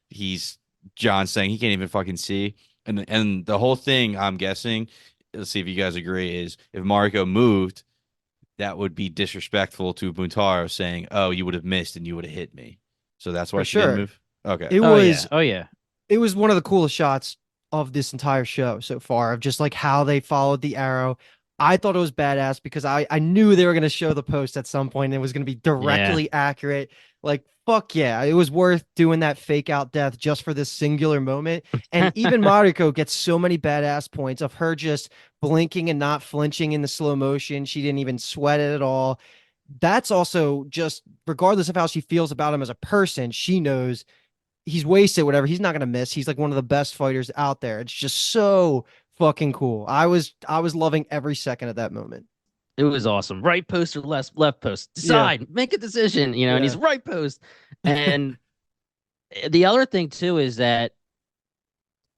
he's John saying he can't even fucking see. And the whole thing, I'm guessing, let's see if you guys agree, is if Mariko moved, that would be disrespectful to Buntaro saying, "Oh, you would have missed and you would have hit me." So that's why For she didn't sure. move. Okay. It Oh yeah. was Oh yeah. it was one of the coolest shots of this entire show so far of just like how they followed the arrow. I thought it was badass because I knew they were going to show the post at some point and it was going to be Yeah. directly accurate. Like, fuck yeah, it was worth doing that fake out death just for this singular moment. And even Mariko gets so many badass points of her just blinking and not flinching in the slow motion. She didn't even sweat it at all. That's also just regardless of how she feels about him as a person, she knows he's wasted, whatever. He's not gonna miss. He's like one of the best fighters out there. It's just so fucking cool. I was loving every second of that moment. It was awesome. Right post or left post. Yeah. Decide. Make a decision. You know, and he's Yeah. right post. And the other thing too is that,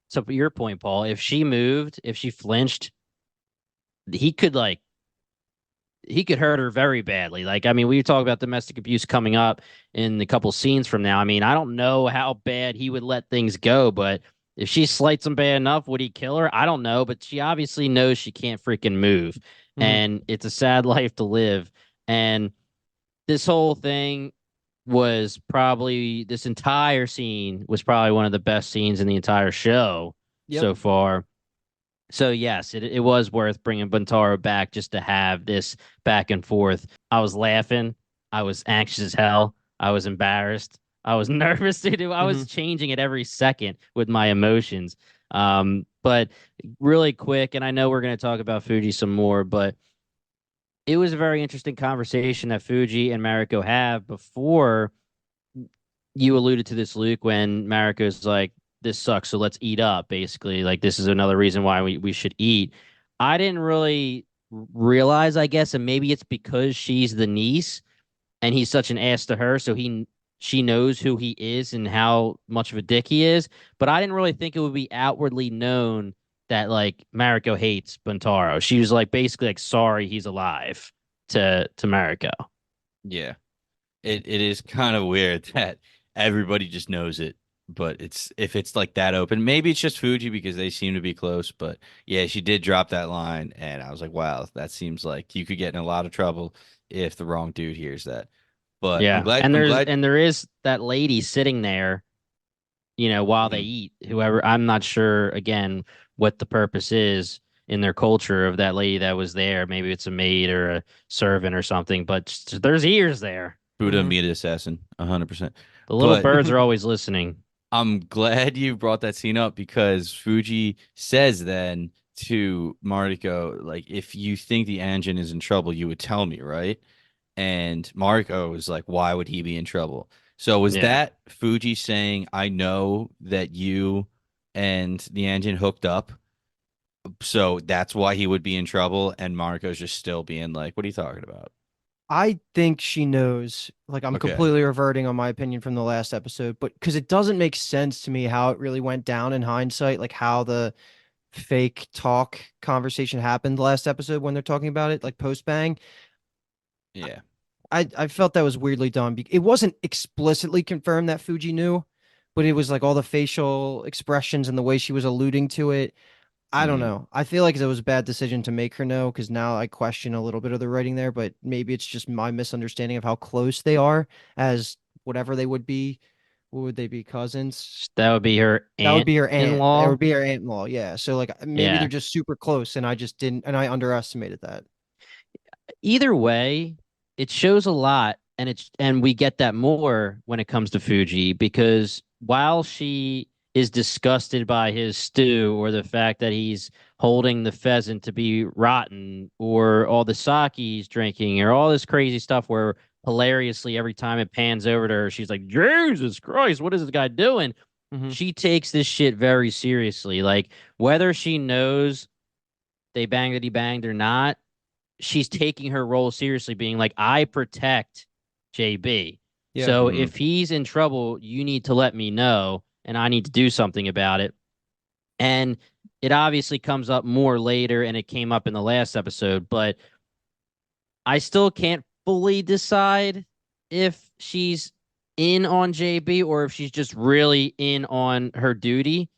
so for your point, Paul, if she moved, if she flinched, he could like he could hurt her very badly. Like, I mean, we talk about domestic abuse coming up in a couple scenes from now. I mean, I don't know how bad he would let things go, but if she slights him bad enough, would he kill her? I don't know, but she obviously knows she can't freaking move, Hmm. and it's a sad life to live. And this whole thing was probably this entire scene was probably one of the best scenes in the entire show Yep. so far. So yes, it was worth bringing Buntaro back just to have this back and forth. I was laughing. I was anxious as hell. I was embarrassed. I was nervous, dude. I Hmm. was changing it every second with my emotions. But really quick, and I know we're going to talk about Fuji some more, but it was a very interesting conversation that Fuji and Mariko have before you alluded to this, Luke, when Mariko's like, this sucks, so let's eat up, basically. Like, this is another reason why we should eat. I didn't really realize, I guess, and maybe it's because she's the niece and he's such an ass to her, so she knows who he is and how much of a dick he is. But I didn't really think it would be outwardly known that like Mariko hates Buntaro. She was like basically like sorry he's alive to Mariko. Yeah. It is kind of weird that everybody just knows it. But if it's like that open, maybe it's just Fuji because they seem to be close. But yeah, she did drop that line, and I was like, wow, that seems like you could get in a lot of trouble if the wrong dude hears that. But I'm Yeah. glad. And I'm glad. there is that lady sitting there, while they Mhm. eat, whoever, I'm not sure again what the purpose is in their culture of that lady that was there. Maybe it's a maid or a servant or something, but there's ears there. Buddha Hmm. meat assassin, 100%. The little But birds are always listening. I'm glad you brought that scene up because Fuji says then to Mariko, like, if you think the engine is in trouble, you would tell me, right? And Mariko was like, why would he be in trouble? So was Yeah. that Fuji saying, I know that you and the engine hooked up, so that's why he would be in trouble? And Mariko's just still being like, what are you talking about? I think she knows. Like, I'm Okay. completely reverting on my opinion from the last episode, but because it doesn't make sense to me how it really went down in hindsight, like how the fake talk conversation happened last episode when they're talking about it, like post bang. Yeah. I felt that was weirdly done. It wasn't explicitly confirmed that Fuji knew, but it was like all the facial expressions and the way she was alluding to it. I don't Hmm. know. I feel like it was a bad decision to make her know because now I question a little bit of the writing there, but maybe it's just my misunderstanding of how close they are as whatever they would be. What would they be? Cousins? That would be her That would aunt be her in aunt. It law. would be her aunt-in-law. Yeah. So like maybe they're Yeah. just super close and I just didn't and I underestimated that. Either way, it shows a lot, and we get that more when it comes to Fuji because while she is disgusted by his stew or the fact that he's holding the pheasant to be rotten or all the sake he's drinking or all this crazy stuff where hilariously every time it pans over to her, she's like, Jesus Christ, what is this guy doing? Hmm. She takes this shit very seriously. Like whether she knows they banged that he banged or not, she's taking her role seriously, being like, I protect JB. Yeah. So Hmm. if he's in trouble, you need to let me know and I need to do something about it. And it obviously comes up more later and it came up in the last episode, but I still can't fully decide if she's in on JB or if she's just really in on her duty.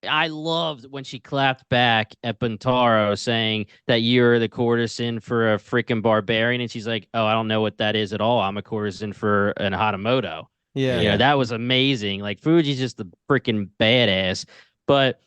I loved when she clapped back at Buntaro saying that you're the courtesan for a freaking barbarian. And she's like, oh, I don't know what that is at all. I'm a courtesan for an Hatamoto. Yeah. Yeah. That was amazing. Like Fuji's just the freaking badass. But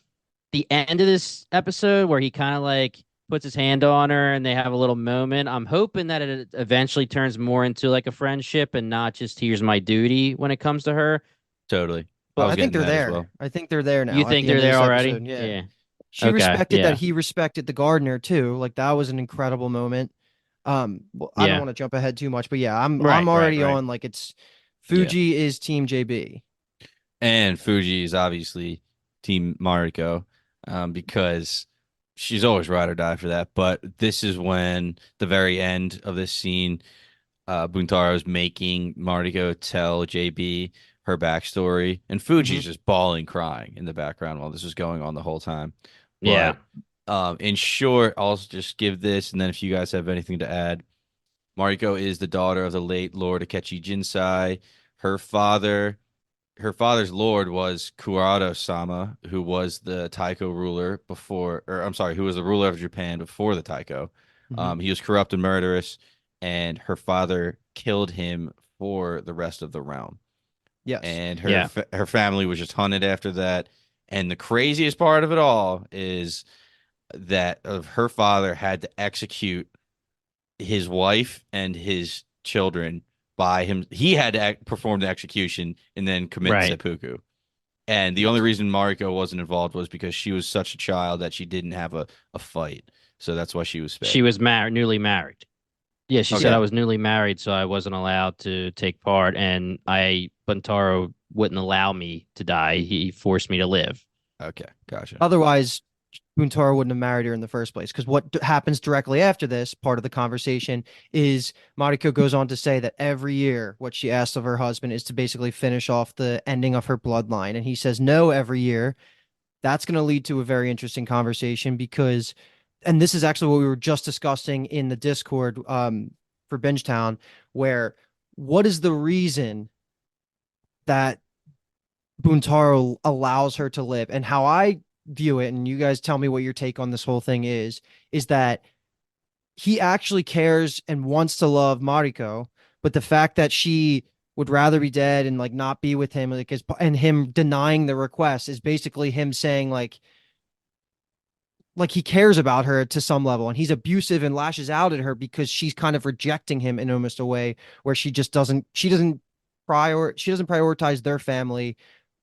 the end of this episode where he kind of like puts his hand on her and they have a little moment, I'm hoping that it eventually turns more into like a friendship and not just here's my duty when it comes to her. Totally. I But was I think getting they're that as there. well. I think they're there You now at think the end they're of there this already? episode. Yeah. Yeah. She Okay. respected that Yeah. he respected the gardener too. Like that was an incredible moment. Well, I don't Yeah. want to jump ahead too much, but yeah, I'm Right. Right. already Right. on like it's Yeah. Fuji is team JB. And Fuji is obviously Team Mariko, because she's always ride or die for that. But this is when the very end of this scene, Buntaro is making Mariko tell JB her backstory, and Hmm. Fuji's just bawling, crying in the background while this is going on the whole time. Yeah. But in short, I'll just give this, and then if you guys have anything to add, Mariko is the daughter of the late Lord Akechi Jinsai. Her father her father's lord was Kurado-sama, who was the Taiko ruler before, or I'm sorry, who was the ruler of Japan before the Taiko. Hmm. He was corrupt and murderous, and her father killed him for the rest of the realm. Yes. And Yeah. her family was just hunted after that. And the craziest part of it all is that of her father had to execute his wife and his children by him. He had to perform the execution and then commit Right. seppuku. And the only Yes. reason Mariko wasn't involved was because she was such a child that she didn't have a fight. So that's why she was She spared. was married, newly married. Yeah, she said Okay. I Yeah. was newly married, so I wasn't allowed to take part, and Buntaro wouldn't allow me to die. He forced me to live. Okay. Gotcha. Otherwise, Buntaro wouldn't have married her in the first place. Because what happens directly after this part of the conversation is Mariko goes on to say that every year what she asks of her husband is to basically finish off the ending of her bloodline. And he says no every year. That's going to lead to a very interesting conversation because, and this is actually what we were just discussing in the Discord for Bingetown, where what is the reason that Buntaro allows her to live. And how I view it, and you guys tell me what your take on this whole thing is that he actually cares and wants to love Mariko, but the fact that she would rather be dead and like not be with him, like is and him denying the request is basically him saying like he cares about her to some level, and he's abusive and lashes out at her because she's kind of rejecting him in almost a way where she doesn't prioritize their family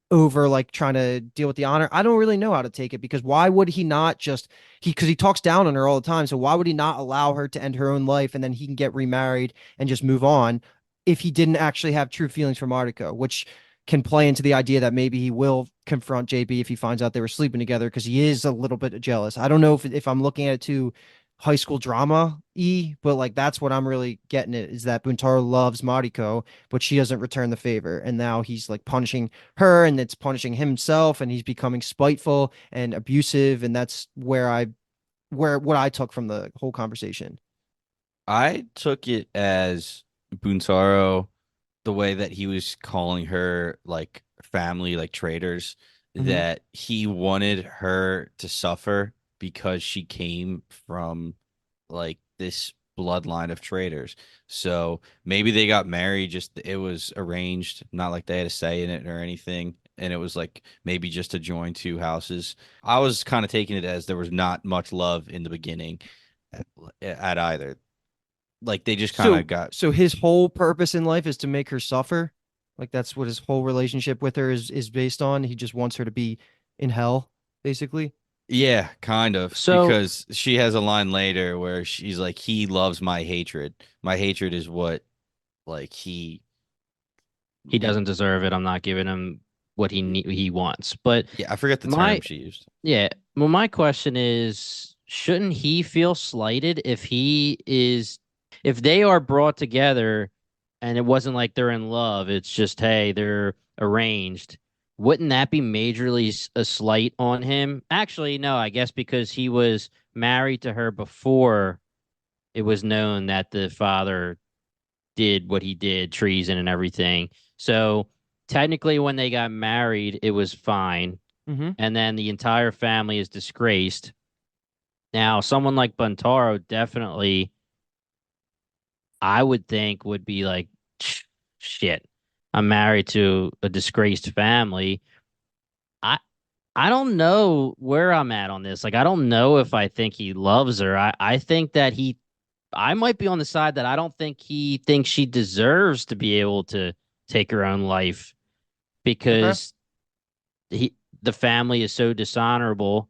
over like trying to deal with the honor. I don't really know how to take it because why would he not just because he talks down on her all the time. So why would he not allow her to end her own life and then he can get remarried and just move on if he didn't actually have true feelings for Mariko, which can play into the idea that maybe he will confront JB if he finds out they were sleeping together because he is a little bit jealous. I don't know if I'm looking at it too high school drama but like that's what I'm really getting at is that Buntaro loves Mariko, but she doesn't return the favor. And now he's like punishing her and it's punishing himself and he's becoming spiteful and abusive. And that's where what I took from the whole conversation. I took it as Buntaro, the way that he was calling her like family, like traitors, Mm-hmm. that he wanted her to suffer because she came from like this bloodline of traitors. So maybe they got married, just it was arranged, not like they had a say in it or anything. And it was like maybe just to join two houses. I was kind of taking it as there was not much love in the beginning at either. Like they just kind of So got, so his whole purpose in life is to make her suffer. Like that's what his whole relationship with her is based on. He just wants her to be in hell, basically. yeah, kind of, So because she has a line later where she's like, he loves my hatred. My hatred is what, like, he doesn't deserve it. I'm not giving him what he wants. But yeah, I forget the term my she used. yeah, well, my question is, shouldn't he feel slighted if they are brought together and it wasn't like they're in love, it's just, hey, they're arranged. Wouldn't that be majorly a slight on him? Actually, no, I guess because he was married to her before it was known that the father did what he did, treason and everything. So technically, when they got married, it was fine. Mm-hmm. And then the entire family is disgraced. Now, someone like Buntaro definitely, I would think, would be like, shit, I'm married to a disgraced family. I I don't know where I'm at on this. Like, I don't know if I think he loves her. I think that I might be on the side that I don't think he thinks she deserves to be able to take her own life Okay. because the family is so dishonorable.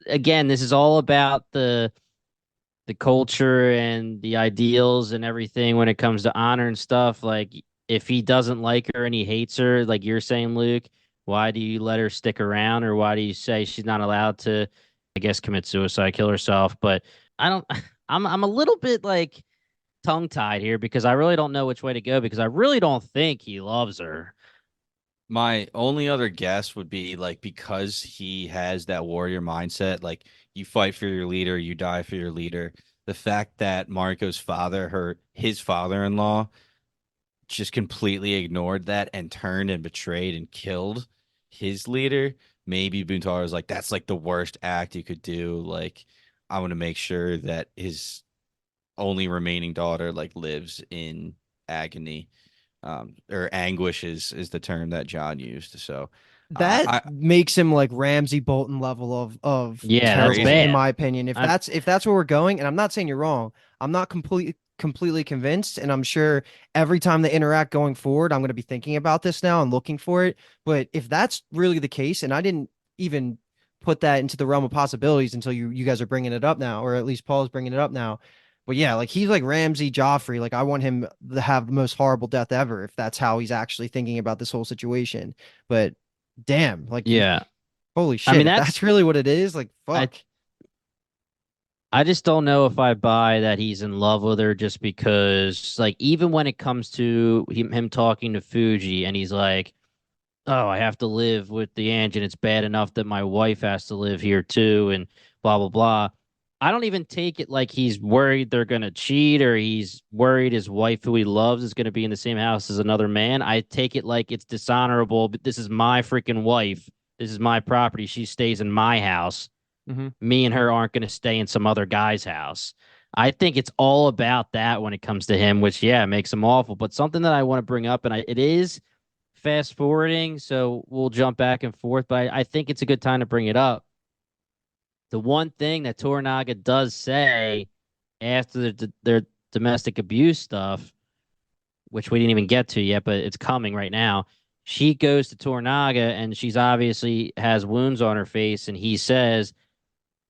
Again, this is all about the culture and the ideals and everything when it comes to honor and stuff. Like, if he doesn't like her and he hates her, like you're saying, Luke, why do you let her stick around, or why do you say she's not allowed to, I guess, commit suicide, kill herself? But I don't. I'm a little bit like tongue tied here because I really don't know which way to go because I really don't think he loves her. My only other guess would be like because he has that warrior mindset, like you fight for your leader, you die for your leader. The fact that Marco's father, his father-in-law, just completely ignored that and turned and betrayed and killed his leader. Maybe Buntaro's like, that's like the worst act you could do. Like, I want to make sure that his only remaining daughter like lives in agony. Or anguish is the term that John used. So That I makes him like Ramsey Bolton level of Yeah, that's terrible, in crazy. bad. my opinion. I If that's where we're going, and I'm not saying you're wrong, I'm not completely convinced, and I'm sure every time they interact going forward, I'm going to be thinking about this now and looking for it. But if that's really the case, and I didn't even put that into the realm of possibilities until you guys are bringing it up now, or at least Paul's bringing it up now. But yeah, like he's like Ramsey Joffrey. Like I want him to have the most horrible death ever if that's how he's actually thinking about this whole situation. But damn, like yeah. holy I shit, mean if that's that's really what it is, like I fuck. I just don't know if I buy that he's in love with her just because, like, even when it comes to him talking to Fuji and he's like, oh, I have to live with the Ange and it's bad enough that my wife has to live here too and blah blah blah. I don't even take it like he's worried they're gonna cheat or he's worried his wife, who he loves, is gonna be in the same house as another man. I take it like it's dishonorable, but this is my freaking wife. This is my property. She stays in my house. Hmm. Me and her aren't gonna stay in some other guy's house. I think it's all about that when it comes to him, which yeah, makes him awful. But something that I want to bring up, and it is fast forwarding, so we'll jump back and forth, but I think it's a good time to bring it up. The one thing that Toranaga does say after their domestic abuse stuff, which we didn't even get to yet, but it's coming right now. She goes to Toranaga and she's obviously has wounds on her face, and he says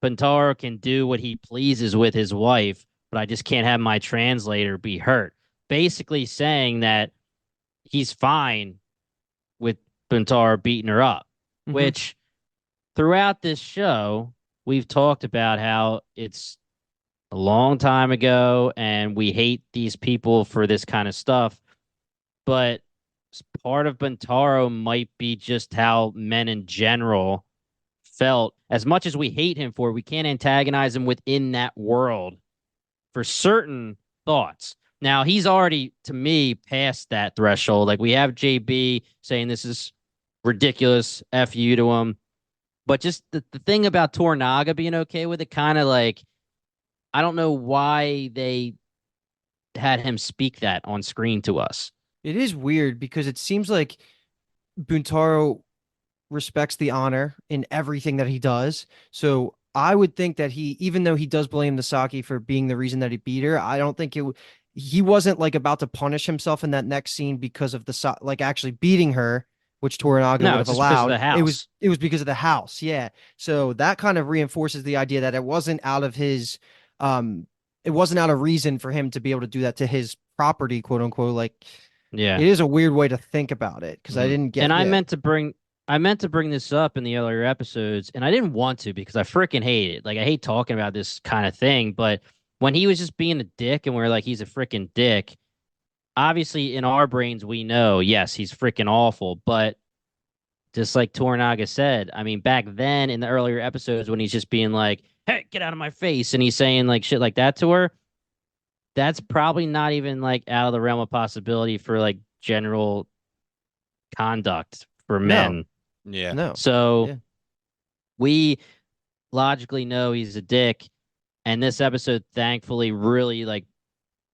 Buntaro can do what he pleases with his wife, but I just can't have my translator be hurt. Basically saying that he's fine with Buntaro beating her up, Hmm. which throughout this show, we've talked about how it's a long time ago and we hate these people for this kind of stuff. But part of Buntaro might be just how men in general felt. As much as we hate him for, we can't antagonize him within that world for certain thoughts. Now he's already, to me, past that threshold. Like we have JB saying this is ridiculous, F you to him. But just the thing about Tornaga being okay with it, kind of like, I don't know why they had him speak that on screen to us. It is weird because it seems like Buntaro respects the honor in everything that he does. So I would think that he, even though he does blame the Saki for being the reason that he beat her, I don't think he wasn't like about to punish himself in that next scene because of like actually beating her, which Toranaga No, would have it's just because of allowed. the It was house. it was because of the house. Yeah. So that kind of reinforces the idea that it wasn't out of his it wasn't out of reason for him to be able to do that to his property, quote unquote. Like Yeah. it is a weird way to think about it because I Mhm. didn't And get yeah. I meant to bring this up in the earlier episodes, and I didn't want to because I freaking hate it. Like I hate talking about this kind of thing, but when he was just being a dick and we're like he's a freaking dick, obviously in our brains we know, yes, he's freaking awful, but just like Tornaga said, I mean, back then in the earlier episodes when he's just being like, "Hey, get out of my face," and he's saying like shit like that to her, that's probably not even like out of the realm of possibility for like general conduct for No, men. Yeah. no. So Yeah. we logically know he's a dick, and this episode thankfully really like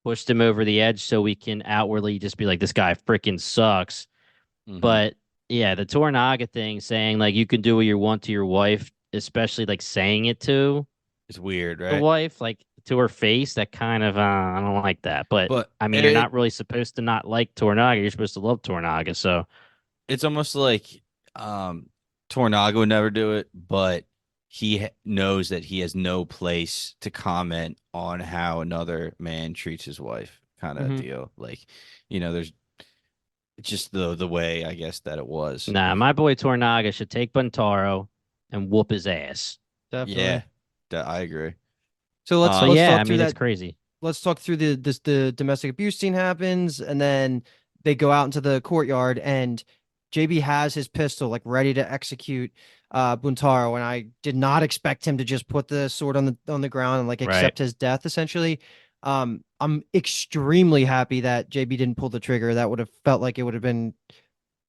pushed him over the edge so we can outwardly just be like, this guy freaking sucks. Hmm. But yeah, the Tornaga thing saying like you can do what you want to your wife, especially like saying it to It's weird, the right? wife, like to her face, that kind of I don't like that. But But I mean, you're it not really supposed to not like Tornaga. You're supposed to love Tornaga. So it's almost like um Tornaga would never do it, but knows that he has no place to comment on how another man treats his wife, kind of Hmm. deal. Like, there's just the way I guess that it was. nah, Like, my boy Tornaga should take Buntaro and whoop his ass. yeah, Definitely. I agree. So let's But Um, let's yeah, I talk through mean, it's that. crazy. Let's talk through the domestic abuse scene happens, and then they go out into the courtyard, and JB has his pistol like ready to execute Buntaro, and I did not expect him to just put the sword on the ground and like Right. accept his death essentially. I'm extremely happy that JB didn't pull the trigger. That would have felt like it would have been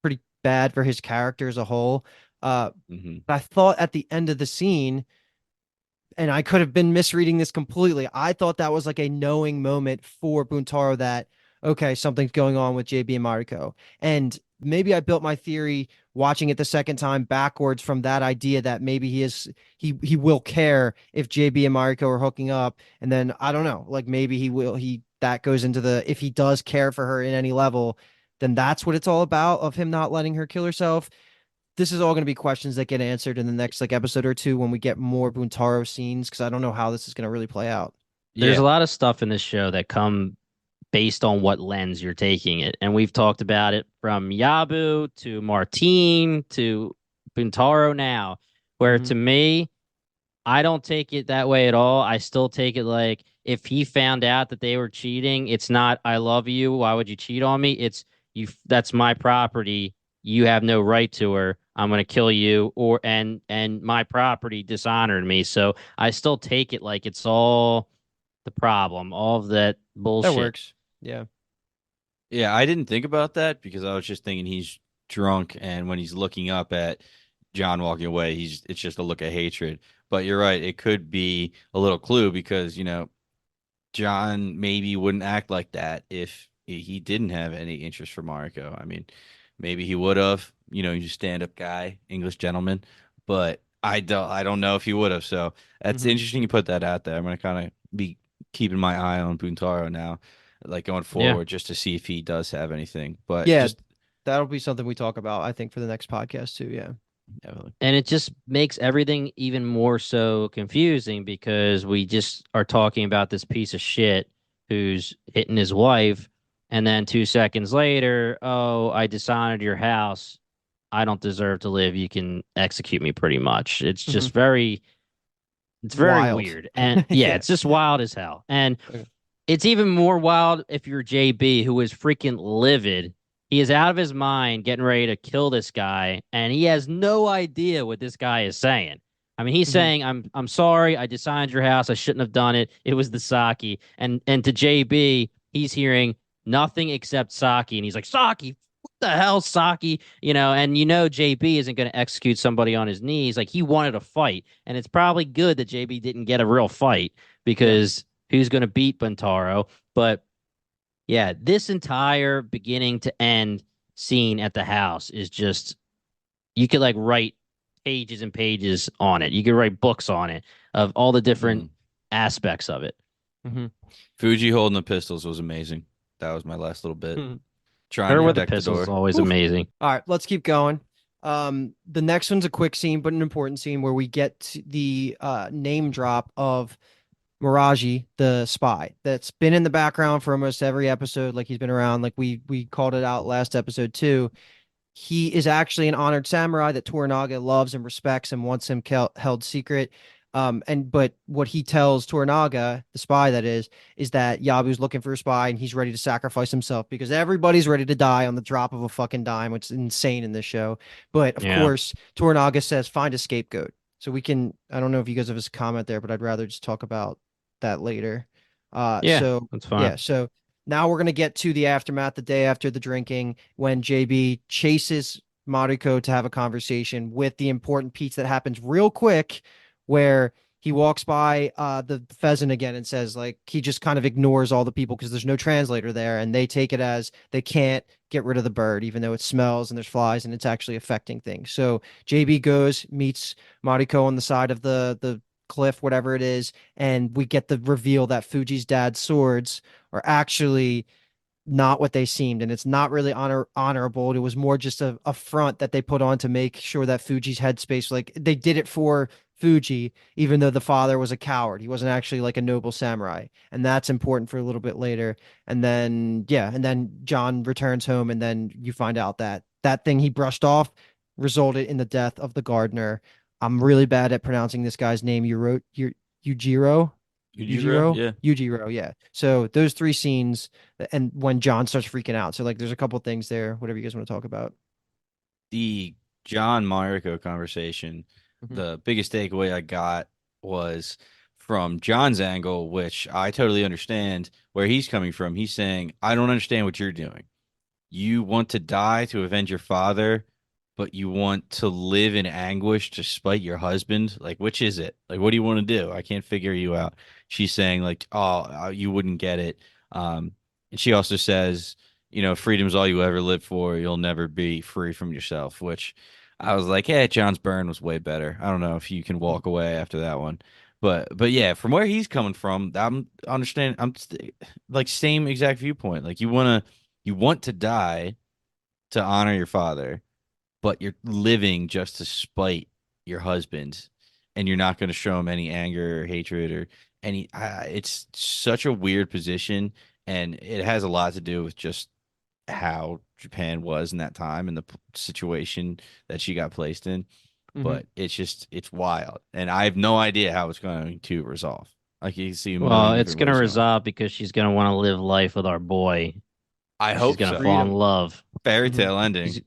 pretty bad for his character as a whole. Uh, mhm. but I thought at the end of the scene and I could have been misreading this completely. I thought that was like a knowing moment for Buntaro that okay, something's going on with JB and Mariko. And maybe I built my theory watching it the second time backwards from that idea that maybe he will care if JB and Mariko are hooking up. And then I don't know, like maybe he that goes into the if he does care for her in any level, then that's what it's all about of him not letting her kill herself. This is all going to be questions that get answered in the next like episode or two when we get more Buntaro scenes because I don't know how this is going to really play out. There's a Yeah. lot of stuff in this show that come based on what lens you're taking it. And we've talked about it from Yabu to Martine to Buntaro now, where Hmm. to me, I don't take it that way at all. I still take it like if he found out that they were cheating, it's not I love you, why would you cheat on me? It's you that's my property. You have no right to her. I'm gonna kill you, or and my property dishonored me. So I still take it like it's all the problem, all of that That bullshit. works. Yeah. Yeah, I didn't think about that because I was just thinking he's drunk, and when he's looking up at John walking away, it's just a look of hatred. But you're right, it could be a little clue because, John maybe wouldn't act like that if he didn't have any interest for Mariko. I mean, maybe he would have, he's a stand-up guy, English gentleman, but I don't know if he would have. So that's Hmm. interesting you put that out there. I'm gonna kind of be keeping my eye on Buntaro now, like going Yeah. forward, just to see if he does have anything. But Yeah, just that'll be something we talk about, I think, for the next podcast too. Yeah. definitely. And it just makes everything even more so confusing because we just are talking about this piece of shit who's hitting his wife. And then 2 seconds later, oh, I dishonored your house. I don't deserve to live. You can execute me pretty much. Hmm. It's very Wild. weird. And yeah, Yeah. it's just wild as hell. And Okay. it's even more wild if you're JB, who is freaking livid. He is out of his mind getting ready to kill this guy, and he has no idea what this guy is saying. I mean, he's Hmm. saying, I'm sorry, I designed your house, I shouldn't have done it. It was the Saki. And to JB, he's hearing nothing except Saki, and he's like, Saki, what the hell, Saki? And JB isn't going to execute somebody on his knees. Like he wanted a fight, and it's probably good that JB didn't get a real fight Yeah. because who's going to beat Buntaro? But yeah, this entire beginning to end scene at the house is just you could like write pages and pages on it. You could write books on it of all the different Mm. aspects of it. Hmm. Fuji holding the pistols was amazing. That was my last little bit. Trying Her to with the protect the pistols is door. always Oof. amazing. All right, let's keep going. The next one's a quick scene, but an important scene where we get to the name drop of Miraji, the spy, that's been in the background for almost every episode. Like he's been around. Like we called it out last episode too. He is actually an honored samurai that Toranaga loves and respects and wants him held secret. And but what he tells Toranaga, the spy that is that Yabu's looking for a spy and he's ready to sacrifice himself because everybody's ready to die on the drop of a fucking dime, which is insane in this show. But of Yeah. course, Toranaga says find a scapegoat. So we can, I don't know if you guys have a comment there, but I'd rather just talk about that later. Yeah, So that's yeah, fine. so now we're gonna get to the aftermath, the day after the drinking, when JB chases Mariko to have a conversation with the important piece that happens real quick, where he walks by the pheasant again and says, like, he just kind of ignores all the people because there's no translator there, and they take it as they can't get rid of the bird, even though it smells and there's flies and it's actually affecting things. So JB goes, meets Mariko on the side of the cliff, whatever it is, and we get the reveal that Fuji's dad's swords are actually not what they seemed, and it's not really honorable. It was more just a front that they put on to make sure that Fuji's headspace, like they did it for Fuji, even though the father was a coward. He wasn't actually like a noble samurai, and that's important for a little bit later. And then yeah, and then John returns home, and then you find out that that thing he brushed off resulted in the death of the gardener. I'm really bad at pronouncing this guy's name. You wrote your Yujiro. Yujiro, Yujiro? yeah. Yujiro, yeah. So those three scenes, and when John starts freaking out. So like there's a couple things there, whatever you guys want to talk about. The John Mariko conversation, Hmm. the biggest takeaway I got was from John's angle, which I totally understand where he's coming from. He's saying, I don't understand what you're doing. You want to die to avenge your father, but you want to live in anguish to spite your husband. Like, which is it? Like, what do you want to do? I can't figure you out. She's saying, like, oh, you wouldn't get it. Um, and she also says, freedom's all you ever live for. You'll never be free from yourself, which I was like, hey, John's burn was way better. I don't know if you can walk away after that one. But yeah, from where he's coming from, I'm understanding. Like same exact viewpoint. Like you want to die to honor your father, but you're living just to spite your husband, and you're not going to show him any anger or hatred or any. It's such a weird position, and it has a lot to do with just how Japan was in that time and the situation that she got placed in. Hmm. But it's wild, and I have no idea how it's going to resolve. Like you can see a Well, million it's different gonna ways going. resolve because she's gonna want to live life with our boy. I She's hope gonna so. fall in Freedom. love. Fairy Hmm. tale ending. She's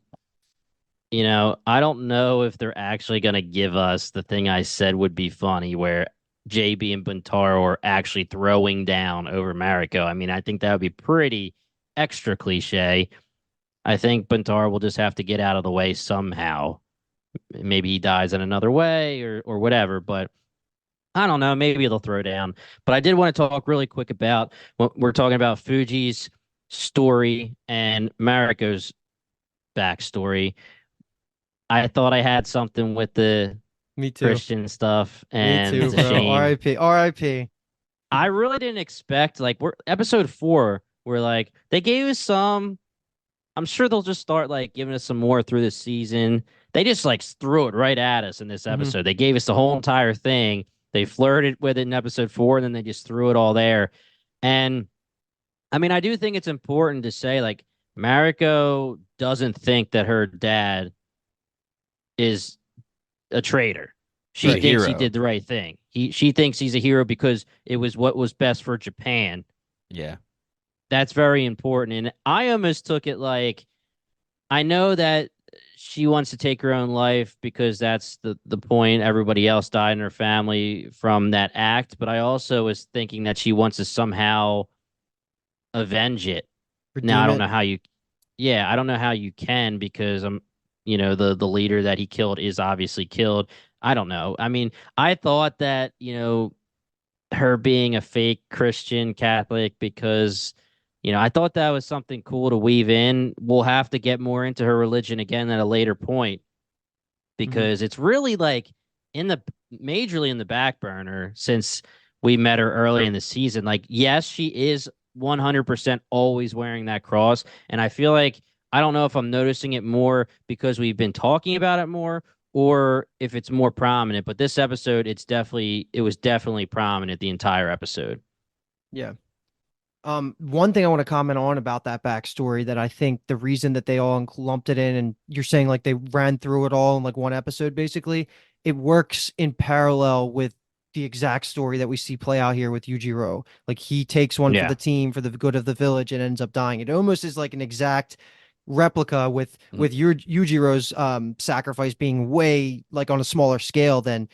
I don't know if they're actually going to give us the thing I said would be funny, where JB and Buntaro are actually throwing down over Mariko. I mean, I think that would be pretty extra cliche. I think Buntaro will just have to get out of the way somehow. Maybe he dies in another way or whatever, but I don't know. Maybe they'll throw down. But I did want to talk really quick about what we're talking about Fuji's story and Mariko's backstory. I thought I had something with the Me too. Christian stuff, Me and too, it's a bro. shame. R.I.P. R.I.P. I really didn't expect like we're episode 4, where like they gave us some. I'm sure they'll just start like giving us some more through the season. They just like threw it right at us in this Hmm. episode. They gave us the whole entire thing. They flirted with it in episode 4, and then they just threw it all there. And I mean, I do think it's important to say like Mariko doesn't think that her dad is a traitor. He's She a Right. thinks he hero. did the right thing. She thinks he's a hero because it was what was best for Japan. Yeah. That's very important. And I almost took it like I know that she wants to take her own life because that's the point. Everybody else died in her family from that act, but I also was thinking that she wants to somehow avenge it. Now I Redeem don't it. know how you yeah, I don't know how you can because the leader that he killed is obviously killed. I don't know. I mean, I thought that, her being a fake Christian Catholic because I thought that was something cool to weave in. We'll have to get more into her religion again at a later point Hmm. because it's really like in the majorly in the back burner since we met her early in the season. Like, yes, she is 100% always wearing that cross. And I feel like I don't know if I'm noticing it more because we've been talking about it more or if it's more prominent. But this episode, it was definitely prominent the entire episode. Yeah. One thing I want to comment on about that backstory that I think the reason that they all lumped it in, and you're saying like they ran through it all in like one episode, basically, it works in parallel with the exact story that we see play out here with Yujiro. Like he takes one for Yeah. the team for the good of the village and ends up dying. It almost is like an exact replica with Yujiro's sacrifice being way like on a smaller scale than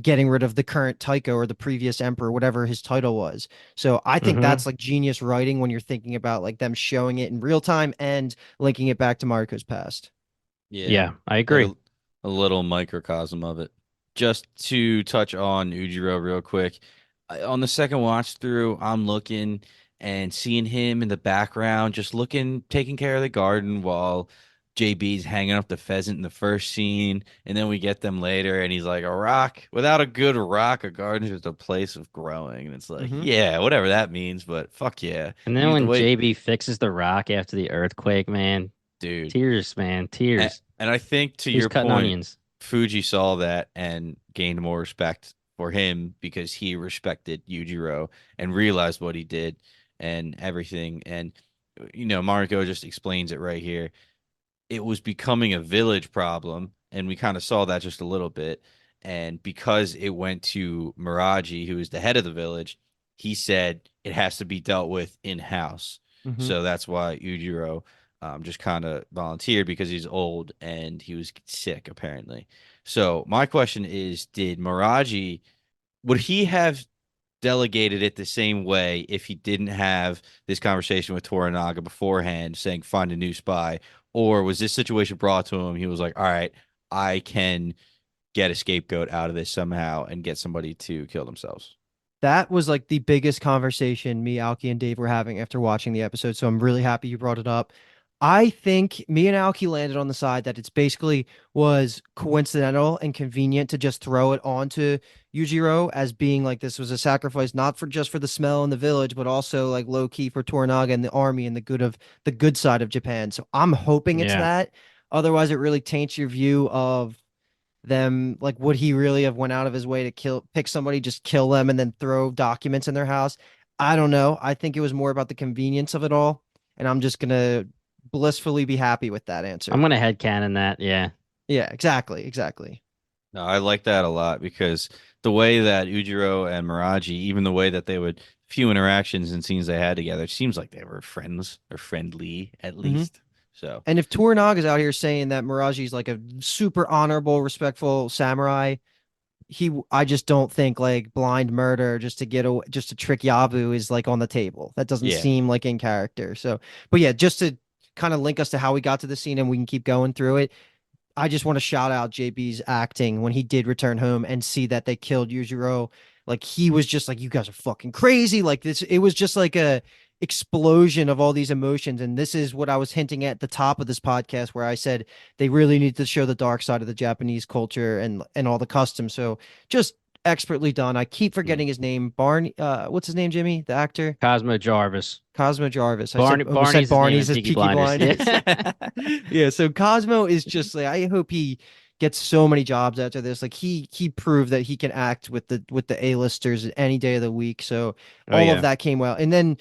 getting rid of the current Taiko or the previous emperor, whatever his title was. So I think Hmm. that's like genius writing when you're thinking about like them showing it in real time and linking it back to Marco's past. Yeah. Yeah, I Like agree. a little microcosm of it. Just to touch on Ujiro real quick. On the second watch through, I'm looking and seeing him in the background, just looking, taking care of the garden while JB's hanging up the pheasant in the first scene. And then we get them later, and he's like, a rock. Without a good rock, a garden is just a place of growing. And it's like, Hmm. yeah, whatever that means, but fuck yeah. And then You the when way, JB fixes the rock after the earthquake, man, dude. tears, man, And, tears. and I think to He was your cutting point, onions. Fuji saw that and gained more respect for him because he respected Yujiro and realized what he did and everything. And Mariko just explains it right here. It was becoming a village problem, and we kind of saw that just a little bit. And because it went to Miraji, who is the head of the village, he said it has to be dealt with in house. Hmm. So that's why Ujiro just kind of volunteered because he's old and he was sick apparently. So my question is, did Miraji would he have delegated it the same way if he didn't have this conversation with Toranaga beforehand saying find a new spy? Or was this situation brought to him? He was like, all right, I can get a scapegoat out of this somehow and get somebody to kill themselves. That was like the biggest conversation me, Alki, and Dave were having after watching the episode. So I'm really happy you brought it up. I think me and Alki landed on the side that it's basically was coincidental and convenient to just throw it onto Yujiro as being like this was a sacrifice, not for just for the smell in the village, but also like low key for Toranaga and the army and the good side of Japan. So I'm hoping it's Yeah. that. Otherwise, it really taints your view of them. Like, would he really have went out of his way to pick somebody, just kill them, and then throw documents in their house? I don't know. I think it was more about the convenience of it all, and I'm just gonna blissfully be happy with that I'm answer. gonna headcanon that. Yeah. Yeah, exactly, exactly. No, I like that a lot because the way that Ujiro and Miraji, even the way that they would few interactions and scenes they had together, it seems like they were friends or friendly at Hmm. least. So And if Toranaga's out here saying that Miragi's like a super honorable, respectful samurai, I just don't think like blind murder just to trick Yabu is like on the table. That doesn't yeah, seem like in character. So, but yeah, just to kind of link us to how we got to the scene and we can keep going through it. I just want to shout out JB's acting when he did return home and see that they killed Yujiro. Like he was just like, you guys are fucking crazy. Like this, it was just like a explosion of all these emotions. And this is what I was hinting at the top of this podcast, where I said they really need to show the dark side of the Japanese culture and all the customs. So just expertly done. I keep mm. forgetting his name. Barney, what's his name, Jimmy? The actor? Cosmo Jarvis. Cosmo Jarvis. I said Barney almost said Barney's his name in Barney's as Peaky Peaky Blinders. Blinders. Yeah. Yeah, so Cosmo is just like I hope he gets so many jobs after this. Like he proved that he can act with the A-listers any day of the week. So Oh all of yeah. that came well. And then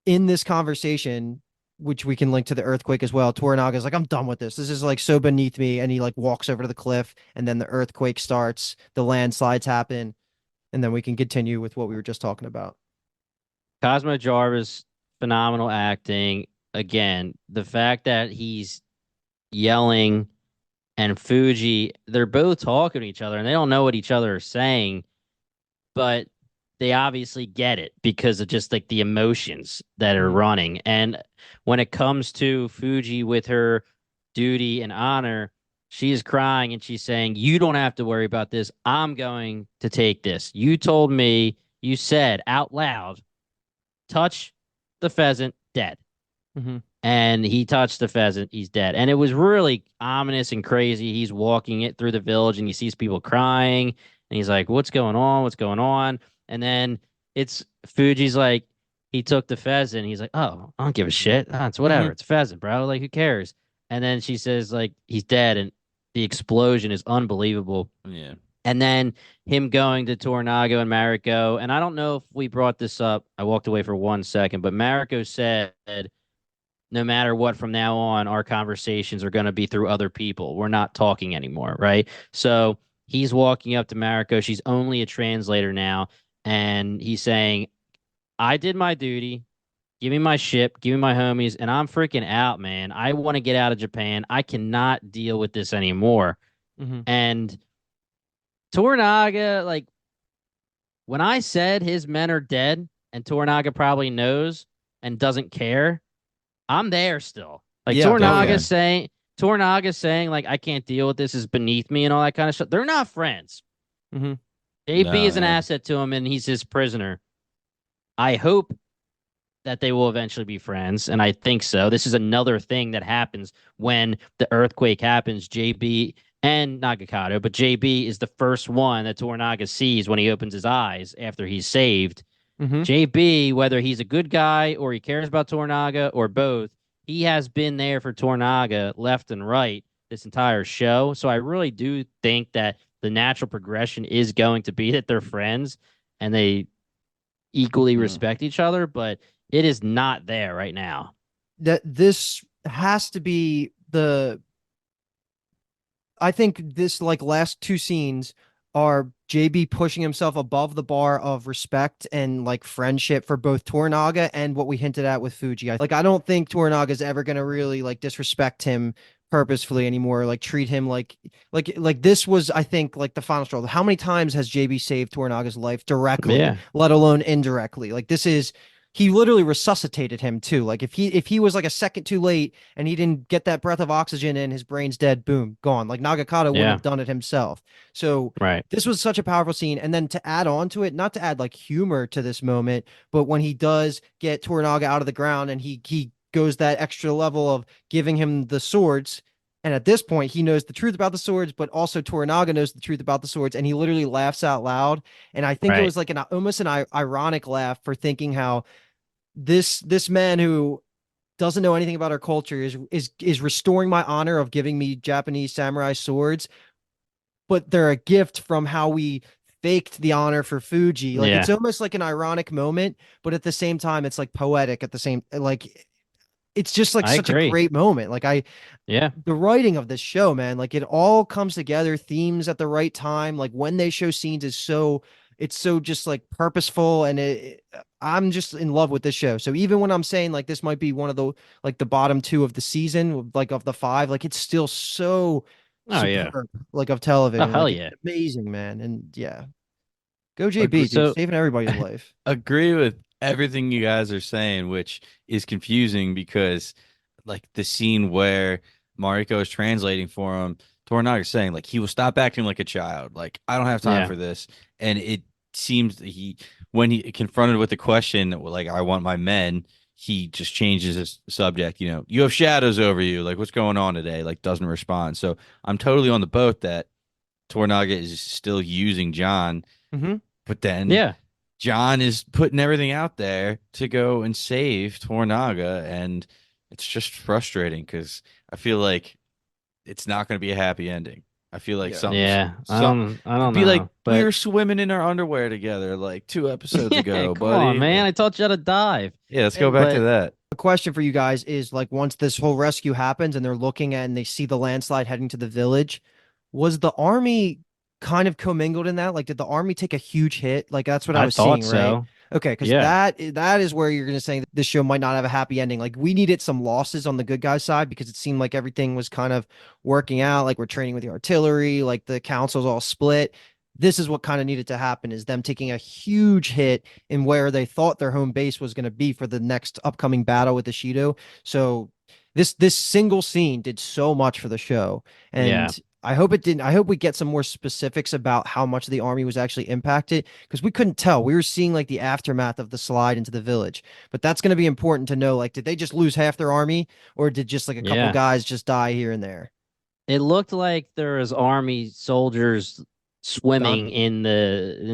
in this conversation, which we can link to the earthquake as well, Toranaga's like, I'm done with this. This is like so beneath me. And he like walks over to the cliff, and then the earthquake starts, the landslides happen, and then we can continue with what we were just talking about. Cosmo Jarvis, phenomenal acting. Again, the fact that he's yelling and Fuji, they're both talking to each other and they don't know what each other are saying, but they obviously get it because of just like the emotions that are Mhm. running. And when it comes to Fuji with her duty and honor, she is crying and she's saying, "You don't have to worry about this. I'm going to take this. You told me, you said out loud, touch the pheasant, dead." Mhm. And he touched the pheasant, he's dead. And it was really ominous and crazy. He's walking it through the village and he sees people crying and he's like, "What's going on? What's going on?" And then it's Fuji's like, he took the pheasant. He's like, "Oh, I don't give a shit. Oh, it's whatever. Mhm. It's a pheasant, bro. Like, who cares?" And then she says, like, he's dead. And the explosion is unbelievable. Yeah. And then him going to Toranaga and Mariko. And I don't know if we brought this up. I walked away for 1 second, but Mariko said, no matter what from now on, our conversations are going to be through other people. We're not talking anymore, right? So he's walking up to Mariko. She's only a translator now. And he's saying, I did my duty. Give me my ship. Give me my homies. And I'm freaking out, man. I want to get out of Japan. I cannot deal with this anymore. Mhm. And Toranaga, like, when I said his men are dead and Toranaga probably knows and doesn't care, I'm there still. Like Yeah. Oh Okay. yeah. Toranaga saying like I can't deal with this is beneath me and all that kind of stuff. They're not friends. Mhm. JB No, is an yeah. asset to him and he's his prisoner. I hope that they will eventually be friends, and I think so. This is another thing that happens when the earthquake happens. JB and Nagakato, but JB is the first one that Toranaga sees when he opens his eyes after he's saved. Mhm. JB, whether he's a good guy or he cares about Tornaga or both, he has been there for Tornaga left and right this entire show. So I really do think that the natural progression is going to be that they're friends and they equally Mm. respect each other, but it is not there right now. That this has to be the I think this like last two scenes are JB pushing himself above the bar of respect and like friendship for both Toranaga and what we hinted at with Fuji. I don't think Toranaga is ever gonna really like disrespect him purposefully anymore, like treat him like this was I think like the final straw. How many times has JB saved Toranaga's life directly, Yeah. let alone indirectly? Like this is he literally resuscitated him too. Like if he was like a second too late and he didn't get that breath of oxygen in, his brain's dead, boom, gone. Like Nagakata wouldn't Yeah. have done it himself. So Right. this was such a powerful scene. And then to add on to it, not to add like humor to this moment, but when he does get Toranaga out of the ground and he goes that extra level of giving him the swords. And at this point, he knows the truth about the swords, but also Toranaga knows the truth about the swords, and he literally laughs out loud. And I think it Right. was like an almost an ironic laugh for thinking how this man who doesn't know anything about our culture is restoring my honor of giving me Japanese samurai swords, but they're a gift from how we faked the honor for Fuji. Like it's Yeah. almost like an ironic moment, but at the same time, it's like poetic at the same like it's just like I such a agree. great moment. Yeah. The writing of this show, man, like it all comes together, themes at the right time. Like when they show scenes is so it's so just like purposeful, and I'm just in love with this show. So even when I'm saying like this might be one of the like the bottom two of the season, like of the five, like it's still so Oh yeah. superb, like of Oh television. hell Like it's yeah. amazing, man. And yeah, go JB, Agree- dude, So saving everybody's life. Agree with everything you guys are saying, which is confusing because like the scene where Mariko is translating for him, Toranaga is saying like he will stop acting like a child. Like I don't have time yeah. for this. And it seems that he when he confronted with the question like I want my men, he just changes his subject, you have shadows over you, like what's going on today? Like doesn't respond. So I'm totally on the boat that Toranaga is still using John, Hmm. but then Yeah. John is putting everything out there to go and save Toranaga, and it's just frustrating because I feel like it's not going to be a happy ending. I feel like Yeah. something's Yeah. some I it'd don't be like know. we But were swimming in our underwear together like 2 episodes yeah, ago, come on, buddy. man. Like, I taught you how to dive. yeah, let's go And back to But that. a question for you guys is like once this whole rescue happens and they're looking at and they see the landslide heading to the village, was the army kind of commingled in that? Like, did the army take a huge hit? Like, that's what I I was thought seeing, right? so. Okay, because Yeah. that is where you're gonna say that this show might not have a happy ending. Like, we needed some losses on the good guy side because it seemed like everything was kind of working out. Like, we're training with the artillery, like the council's all split. This is what kind of needed to happen is them taking a huge hit in where they thought their home base was going to be for the next upcoming battle with Ishido. So this single scene did so much for the show, Yeah. and I hope it didn't. I hope we get some more specifics about how much the army was actually impacted because we couldn't tell. We were seeing like the aftermath of the slide into the village, but that's going to be important to know. Like, did they just lose half their army, or did just like a couple Yeah. guys just die here and there? It looked like there was army soldiers swimming Dying. in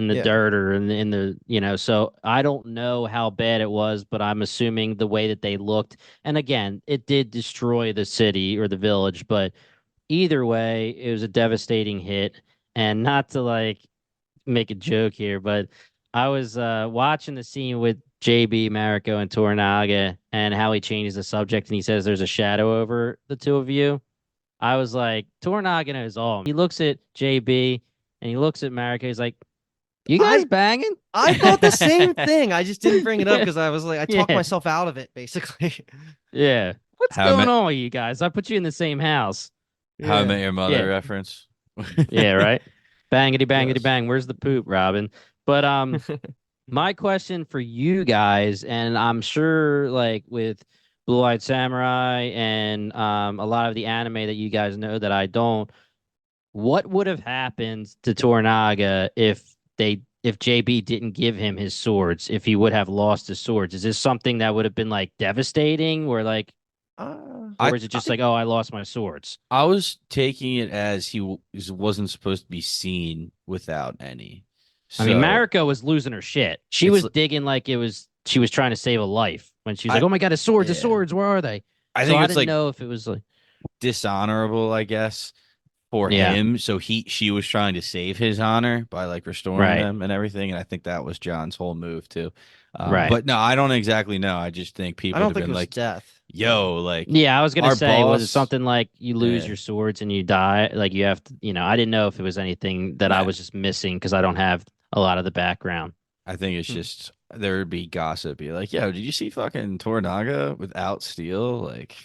the Yeah. dirt or in the so I don't know how bad it was, but I'm assuming the way that they looked. And again, it did destroy the city or the village, but either way, it was a devastating hit. And not to like make a joke here, but I was watching the scene with JB, Mariko, and Toranaga and how he changes the subject and he says there's a shadow over the two of you. I was like, Toranaga knows all. He looks at JB and he looks at Marika. He's like, "You guys I banging?" I thought the same thing. I just didn't bring it up Yeah, because I was like, I talked yeah, myself out of it, basically. yeah. What's How I going met on with you guys? I put you in the same house. How I Yeah. Met Your Mother Yeah, reference. yeah, right. Bangity, bangity, Yes. bang. Where's the poop, Robin? But my question for you guys, and I'm sure like with Blue Eyed Samurai and a lot of the anime that you guys know that I don't. What would have happened to Toranaga if JB didn't give him his swords, if he would have lost his swords? Is this something that would have been like devastating or like I or is it I just like, oh, I lost my swords? I was taking it as wasn't supposed to be seen without any. I mean, So Mariko was losing her shit. She it's was digging like it was she was trying to save a life when she was like, I "Oh my God, his yeah. swords, where are they?" I So think I it's didn't like know if it was like, dishonorable, I guess, for yeah, him. So she was trying to save his honor by like restoring right, them and everything. And I think that was John's whole move too. right. But no, I don't exactly know. I just think I people would don't have think it been was like, death. Yeah. yo, like Yeah, I was gonna our say, was it boss. something like you lose Yeah, your swords and you die? Like you have to, I didn't know if it was anything that I nah, was just missing because I don't have a lot of the background. I think it's Hmm. just there would be gossip. Be like, yo, did you see fucking Toranaga without steel? Like,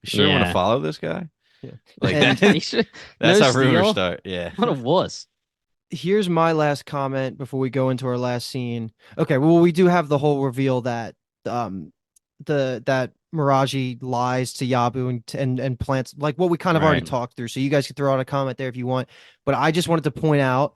we sure want to Yeah. follow this guy. Yeah. Like And He that. should, That's no how rumors steel. start. Yeah. What a wuss. here's my last comment before we go into our last scene. Okay, well, we do have the whole reveal that um that Miraji lies to Yabu and plants like what we kind of already Right. talked through. So you guys can throw out a comment there if you want. But I just wanted to point out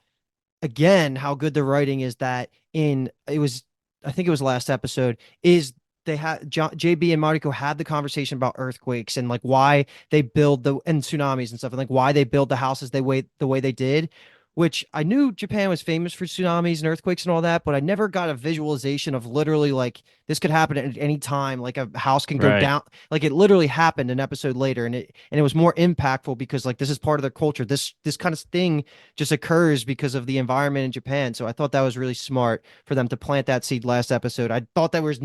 again how good the writing is that in it was I think it was last episode is they had JB and Mariko had the conversation about earthquakes and like why they build the and tsunamis and stuff and like why they build the houses the way they did, which I knew Japan was famous for tsunamis and earthquakes and all that, but I never got a visualization of literally like this could happen at any time, like a house can go Right. down, like it literally happened an episode later, and it was more impactful because like this is part of their culture. This kind of thing just occurs because of the environment in Japan. So I thought that was really smart for them to plant that seed last episode. I thought there was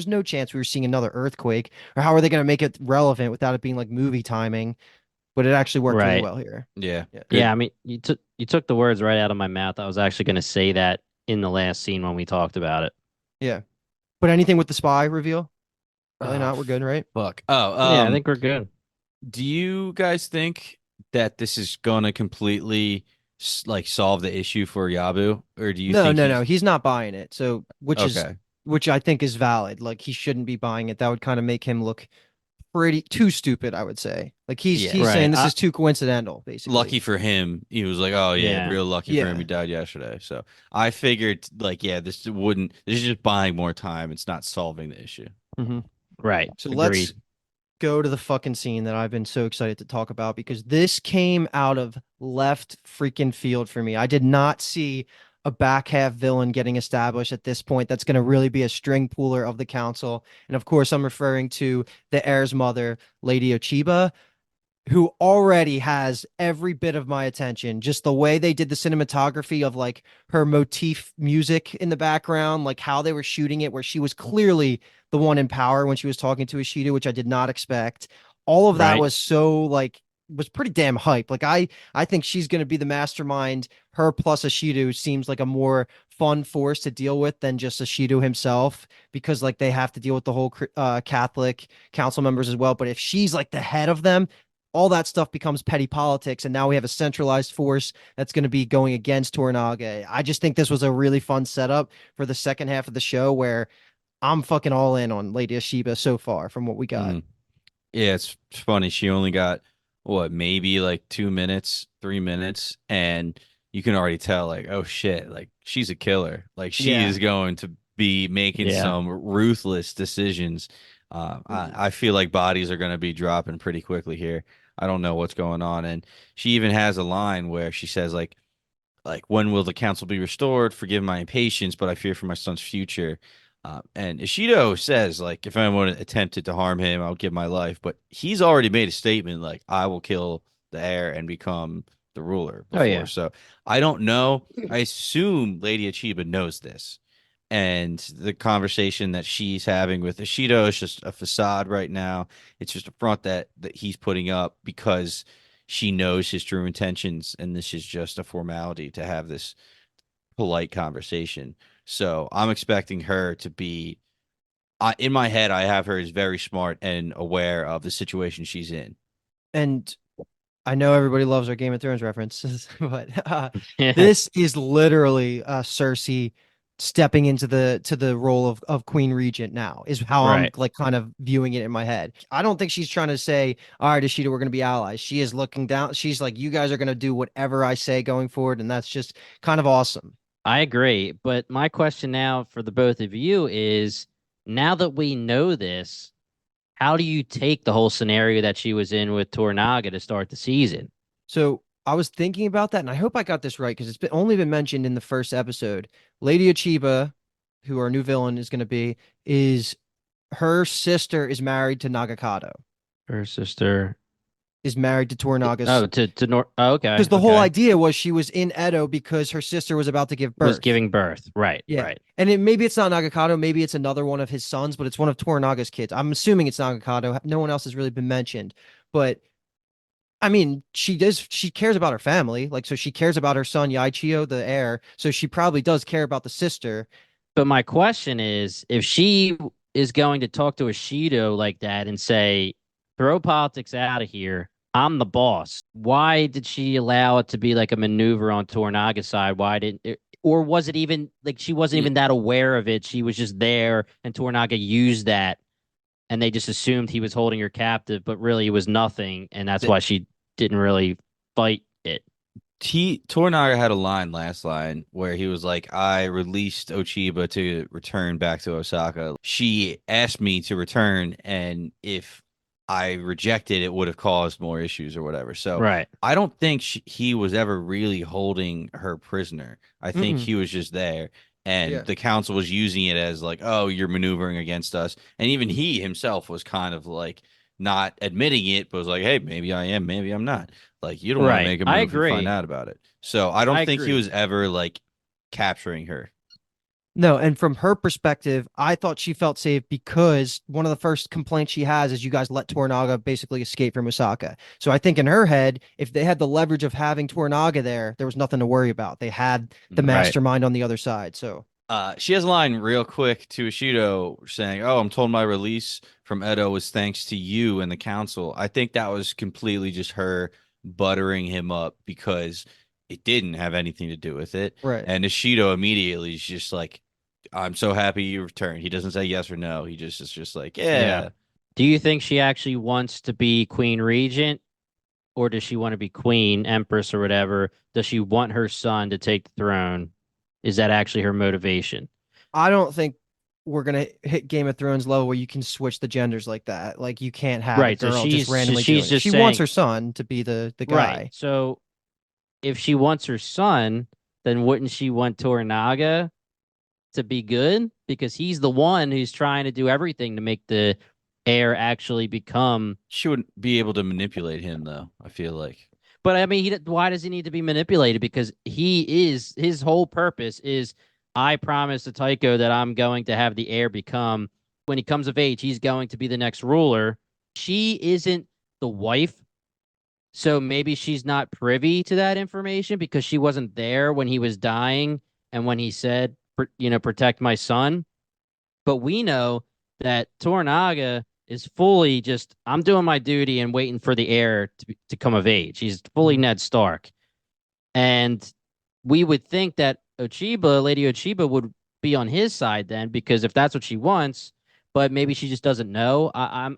no chance we were seeing another earthquake, or how are they going to make it relevant without it being like movie timing? But it actually worked really Right. well here. Yeah. Yeah. Yeah. Good. I mean, you took the words right out of my mouth. I was actually going to say that in the last scene when we talked about it. Yeah. But anything with the spy reveal? Really Oh, not. We're good, right? fuck. Oh, Yeah, I think we're good. do you guys think that this is gonna completely like solve the issue for Yabu, or do you No, think no, no. he's He's not buying it. So, okay? which I think is valid. Like he shouldn't be buying it. That would kind of make him look pretty too stupid, I would say. Like Yeah, he's Right. saying this is too coincidental, basically. lucky for him, he was like, oh yeah, Yeah. real lucky for him, he Yeah. died yesterday. So I figured, like, yeah, this is just buying more time. It's not solving the issue. Hmm. Right. So let's Agreed. go to the fucking scene that I've been so excited to talk about because this came out of left freaking field for me. I did not see a back half villain getting established at this point that's going to really be a string puller of the council. And of course, I'm referring to the heir's mother, Lady Ochiba, who already has every bit of my attention. Just the way they did the cinematography of like her motif music in the background, like how they were shooting it, where she was clearly the one in power when she was talking to Ishida, which I did not expect. All of that Right. was so like was pretty damn hype. Like I think she's going to be the mastermind. Her plus Ishido seems like a more fun force to deal with than just Ishido himself because like they have to deal with the whole Catholic council members as well. But if she's like the head of them, all that stuff becomes petty politics, and now we have a centralized force that's going to be going against Toranaga. I just think this was a really fun setup for the second half of the show where I'm fucking all in on Lady Ashiba so far from what we got. Mhm. Yeah, it's funny. She only got what, maybe like 2 minutes, 3 minutes, and you can already tell, like, oh shit, like she's a killer. Like she Yeah. is going to be making Yeah. some ruthless decisions. Mhm. I feel like bodies are going to be dropping pretty quickly here. I don't know what's going on, and she even has a line where she says, like when will the council be restored? Forgive my impatience, but I fear for my son's future. And Ishido says, like, if anyone attempted to harm him, I'll give my life. But he's already made a statement, like, I will kill the heir and become the ruler Oh before. yeah. So I don't know. I assume Lady Achiba knows this. And the conversation that she's having with Ishido is just a facade right now. It's just a front that he's putting up because she knows his true intentions, and this is just a formality to have this polite conversation. So I'm expecting her to be. In my head, I have her as very smart and aware of the situation she's in. And I know everybody loves our Game of Thrones references, but Yeah. this is literally Cersei stepping into the role of Queen Regent now is how I'm Right. like kind of viewing it in my head. I don't think she's trying to say, all right, Ishida, we're going to be allies. She is looking down. She's like, you guys are going to do whatever I say going forward, and that's just kind of awesome. I agree. But my question now for the both of you is now that we know this, how do you take the whole scenario that she was in with Toranaga to start the season? So I was thinking about that, and I hope I got this right because only been mentioned in the first episode. Lady Achiba, who our new villain is going to be, is her sister is married to Nagakado, Her sister. is married to Toranaga's. Oh, to North. Oh, okay. Because the whole Okay. idea was she was in Edo because her sister was about to give Was birth. giving birth. Right. Yeah. Right. And maybe it's not Nagakado, maybe it's another one of his sons, but it's one of Toranaga's kids. I'm assuming it's Nagakado. No one else has really been mentioned. But I mean, she cares about her family. Like, so she cares about her son, Yaichio, the heir. So she probably does care about the sister. But my question is, if she is going to talk to Ishido like that and say, throw politics out of here, I'm the boss. Why did she allow it to be like a maneuver on Toranaga's side? Why didn't it, or was it even like she wasn't Yeah, even that aware of it? She was just there and Toranaga used that and they just assumed he was holding her captive, but really it was nothing. And that's the, why she didn't really fight it. Tornaga had a last line where he was like, I released Ochiba to return back to Osaka. She asked me to return, and if I rejected, it would have caused more issues or whatever. So Right. I don't think he was ever really holding her prisoner. I think Mm-mm. he was just there. And Yeah. the council was using it as like, oh, you're maneuvering against us. And even he himself was kind of like not admitting it, but was like, hey, maybe I am, maybe I'm not. Like, you don't want to Right. make a I move and find agree. out about it. So I don't I think he agree. was ever like capturing her. No, and from her perspective, I thought she felt safe because one of the first complaints she has is you guys let Toranaga basically escape from Osaka. So I think in her head, if they had the leverage of having Toranaga there was nothing to worry about. They had the Mhm. Right. mastermind on the other side. So She has a line real quick to Ishido saying, "Oh, I'm told my release from Edo was thanks to you and the council." I think that was completely just her buttering him up because it didn't have anything to do with it. right. And Ishido immediately is just like, "I'm so happy you returned." He doesn't say yes or no. He just is just like, Yeah. "Yeah." Do you think she actually wants to be Queen Regent, or does she want to be Queen, Empress, or whatever? Does she want her son to take the throne? Is that actually her motivation? I don't think we're gonna hit Game of Thrones level where you can switch the genders like that. Like you can't have a Right. So girl just randomly she's doing it. just She wants saying, her son to be the right. guy. So if she wants her son, then wouldn't she want Toranaga to be good? Because he's the one who's trying to do everything to make the heir actually become. She wouldn't be able to manipulate him though, I feel like. But I mean, why does he need to be manipulated? Because his whole purpose is, I promise to Tycho that I'm going to have the heir become, when he comes of age, he's going to be the next ruler. She isn't the wife, so maybe she's not privy to that information because she wasn't there when he was dying and when he said, protect my son. But we know that Toranaga is fully just, I'm doing my duty and waiting for the heir to come of age. He's fully Mhm. Ned Stark. And we would think that Lady Ochiba, would be on his side then, because if that's what she wants, but maybe she just doesn't know. I'm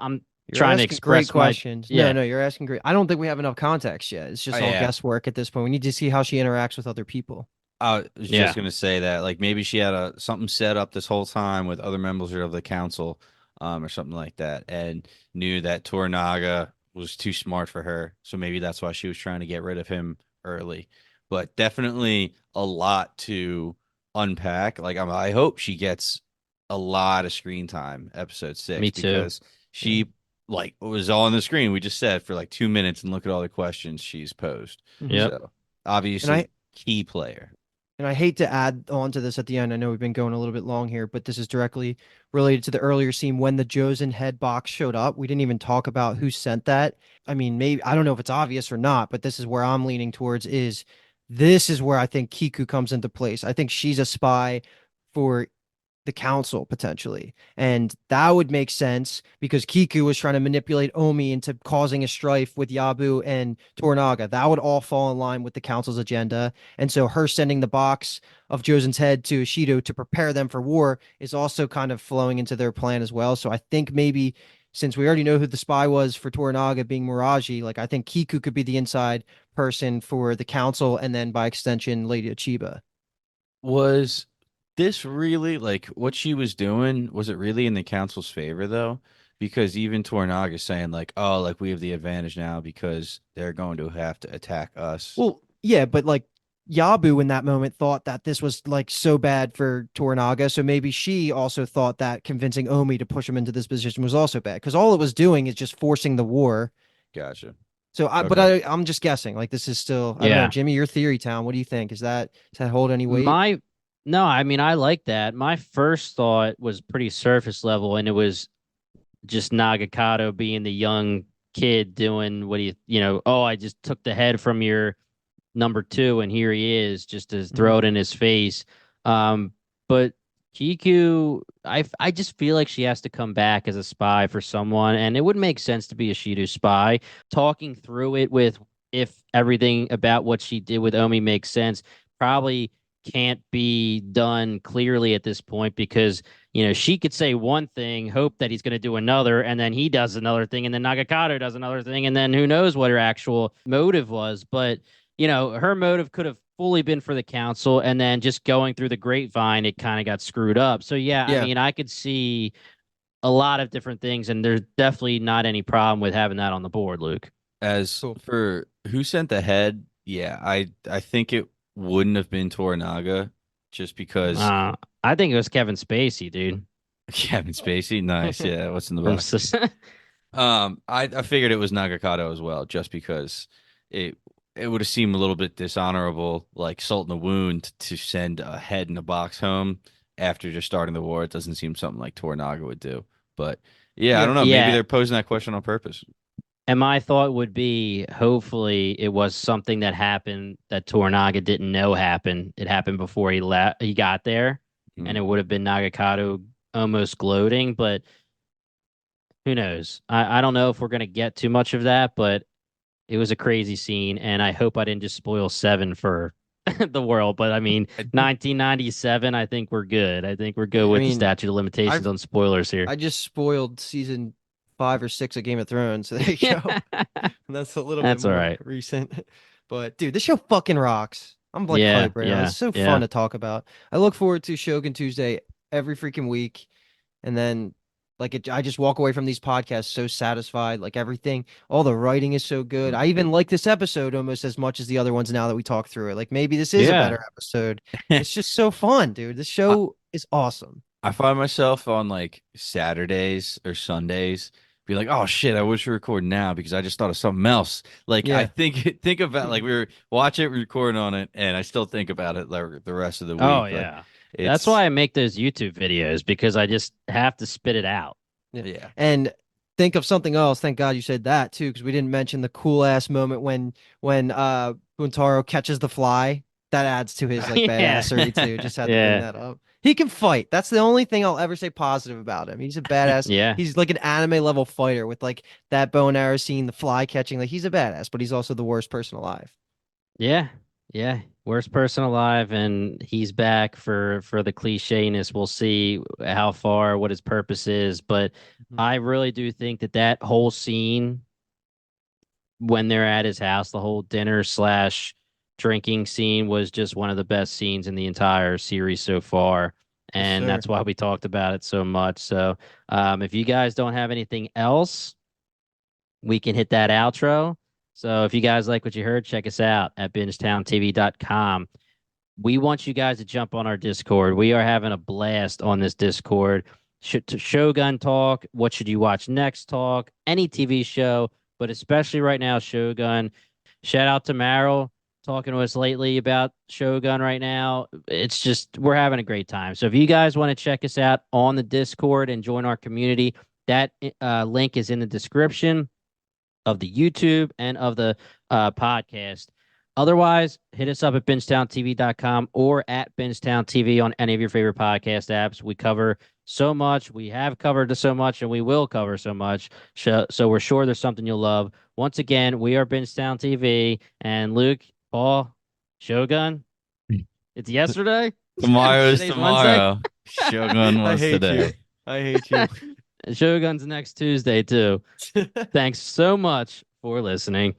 You're trying to asking great express my, questions. No, yeah. no, you're asking great. I don't think we have enough context yet. It's Oh just all yeah. guesswork at this point. We need to see how she interacts with other people. I was just Yeah. gonna say that, like maybe she had a something set up this whole time with other members of the council, or something like that, and knew that Toranaga was too smart for her, so maybe that's why she was trying to get rid of him early. But definitely a lot to unpack. Like I hope she gets a lot of screen time, episode Me six, too. because Yeah. she like was all on the screen. We just said for like 2 minutes, and look at all the questions she's posed. Hmm. Yep. So And I obviously key player. and I hate to add on to this at the end. I know we've been going a little bit long here, but this is directly related to the earlier scene when the Josen head box showed up. We didn't even talk about who sent that. I mean, maybe I don't know if it's obvious or not, but this is where I'm leaning towards is this is where I think Kiku comes into place. I think she's a spy for the council potentially. And that would make sense because Kiku was trying to manipulate Omi into causing a strife with Yabu and Toranaga. That would all fall in line with the council's agenda. And so her sending the box of Josen's head to Ishido to prepare them for war is also kind of flowing into their plan as well. So I think maybe since we already know who the spy was for Toranaga being Miraji, like I think Kiku could be the inside person for the council and then by extension Lady Chiba. Was this really like what she was doing? Was it really in the council's favor though? Because even Toranaga is saying like, "Oh, like we have the advantage now because they're going to have to attack us." Well, yeah, but like Yabu in that moment thought that this was like so bad for Toranaga. So maybe she also thought that convincing Omi to push him into this position was also bad because all it was doing is just forcing the war. Gotcha. So Okay. I'm just guessing. Like this is still, I don't know, Yeah. Jimmy, your theory town. What do you think? Does that hold any weight? My No, I mean, I like that. My first thought was pretty surface level, and it was just Nagakato being the young kid doing what oh, I just took the head from your number two, and here he is, just to Mhm. throw it in his face. But Kiku, I just feel like she has to come back as a spy for someone, and it would make sense to be a Shido spy. Talking through it with, if everything about what she did with Omi makes sense, probably can't be done clearly at this point because she could say one thing, hope that he's going to do another, and then he does another thing, and then Nagakato does another thing, and then who knows what her actual motive was. But her motive could have fully been for the council, and then just going through the grapevine, it kind of got screwed up. So yeah, I Yeah. mean, I could see a lot of different things, and there's definitely not any problem with having that on the board, Luke. As Cool. for who sent the head, yeah, I think it wouldn't have been Toranaga just because Uh, I think it was Kevin Spacey, dude. Kevin Spacey. Nice. Yeah, what's in the From box? I figured it was Nagakato as well, just because it it would have seemed a little bit dishonorable, like salt in the wound, to send a head in a box home after just starting the war. It doesn't seem something like Toranaga would do. But yeah, I Yeah. don't know. Maybe Yeah. they're posing that question on purpose. And my thought would be hopefully it was something that happened that Toranaga didn't know happened. It happened before he got there, and Mm. it would have been Nagakato almost gloating, but who knows? I don't know if we're gonna get too much of that, but it was a crazy scene, and I hope I didn't just spoil seven for the world. But I mean, I, 1997, I think we're good. I think we're good I with the mean, statute of limitations I've on spoilers here. I just spoiled season 5 or 6 of Game of Thrones. So there you go. That's a little bit That's all more right. recent. But dude, this show fucking rocks. I'm like Yeah, hype right now. It's yeah, so fun yeah. to talk about. I look forward to Shogun Tuesday every freaking week. And then I just walk away from these podcasts so satisfied. Like everything, all the writing is so good. Mm. I even like this episode almost as much as the other ones now that we talk through it. Like maybe this is a Yeah. better episode. It's just so fun, dude. This I, show is awesome. I find myself on like Saturdays or Sundays be like, oh shit, I wish we record now because I just thought of something else. Like I Yeah. think about like we were watch it, record on it, and I still think about it like the rest of the Oh week. Like yeah. That's it's why I make those YouTube videos because I just have to spit it out. Yeah. yeah. And think of something else. Thank God you said that too, because we didn't mention the cool ass moment when Buntaro catches the fly. That adds to his like Yeah. badassery too. Just had to bring Yeah. that up. He can fight. That's the only thing I'll ever say positive about him. He's a badass. Yeah. He's like an anime level fighter with like that bow and arrow scene, the fly catching. Like he's a badass, but he's also the worst person alive. Yeah. Yeah. Worst person alive, and he's back for the clichéness. We'll see how far, what his purpose is, but Mhm. I really do think that that whole scene when they're at his house, the whole dinner slash drinking scene was just one of the best scenes in the entire series so far. Yes, And sir. that's why we talked about it so much. So, if you guys don't have anything else, we can hit that outro. So, if you guys like what you heard, check us out at bingetowntv.com. We want you guys to jump on our Discord. We are having a blast on this Discord. Shogun talk, what should you watch next talk, any TV show, but especially right now, Shogun. Shout out to Meryl talking to us lately about Shogun right now. It's just, we're having a great time. So if you guys want to check us out on the Discord and join our community, that link is in the description of the YouTube and of the podcast. Otherwise, hit us up at bingetowntv.com or at bingetowntv on any of your favorite podcast apps. We cover so much. We have covered so much, and we will cover so much. So we're sure there's something you'll love. Once again, we are Bingetown TV, and Luke, Paul, Shogun. It's yesterday. Tomorrow's Today's Wednesday. tomorrow. Shogun I was hate you. today. I hate you. Shogun's next Tuesday too. Thanks so much for listening.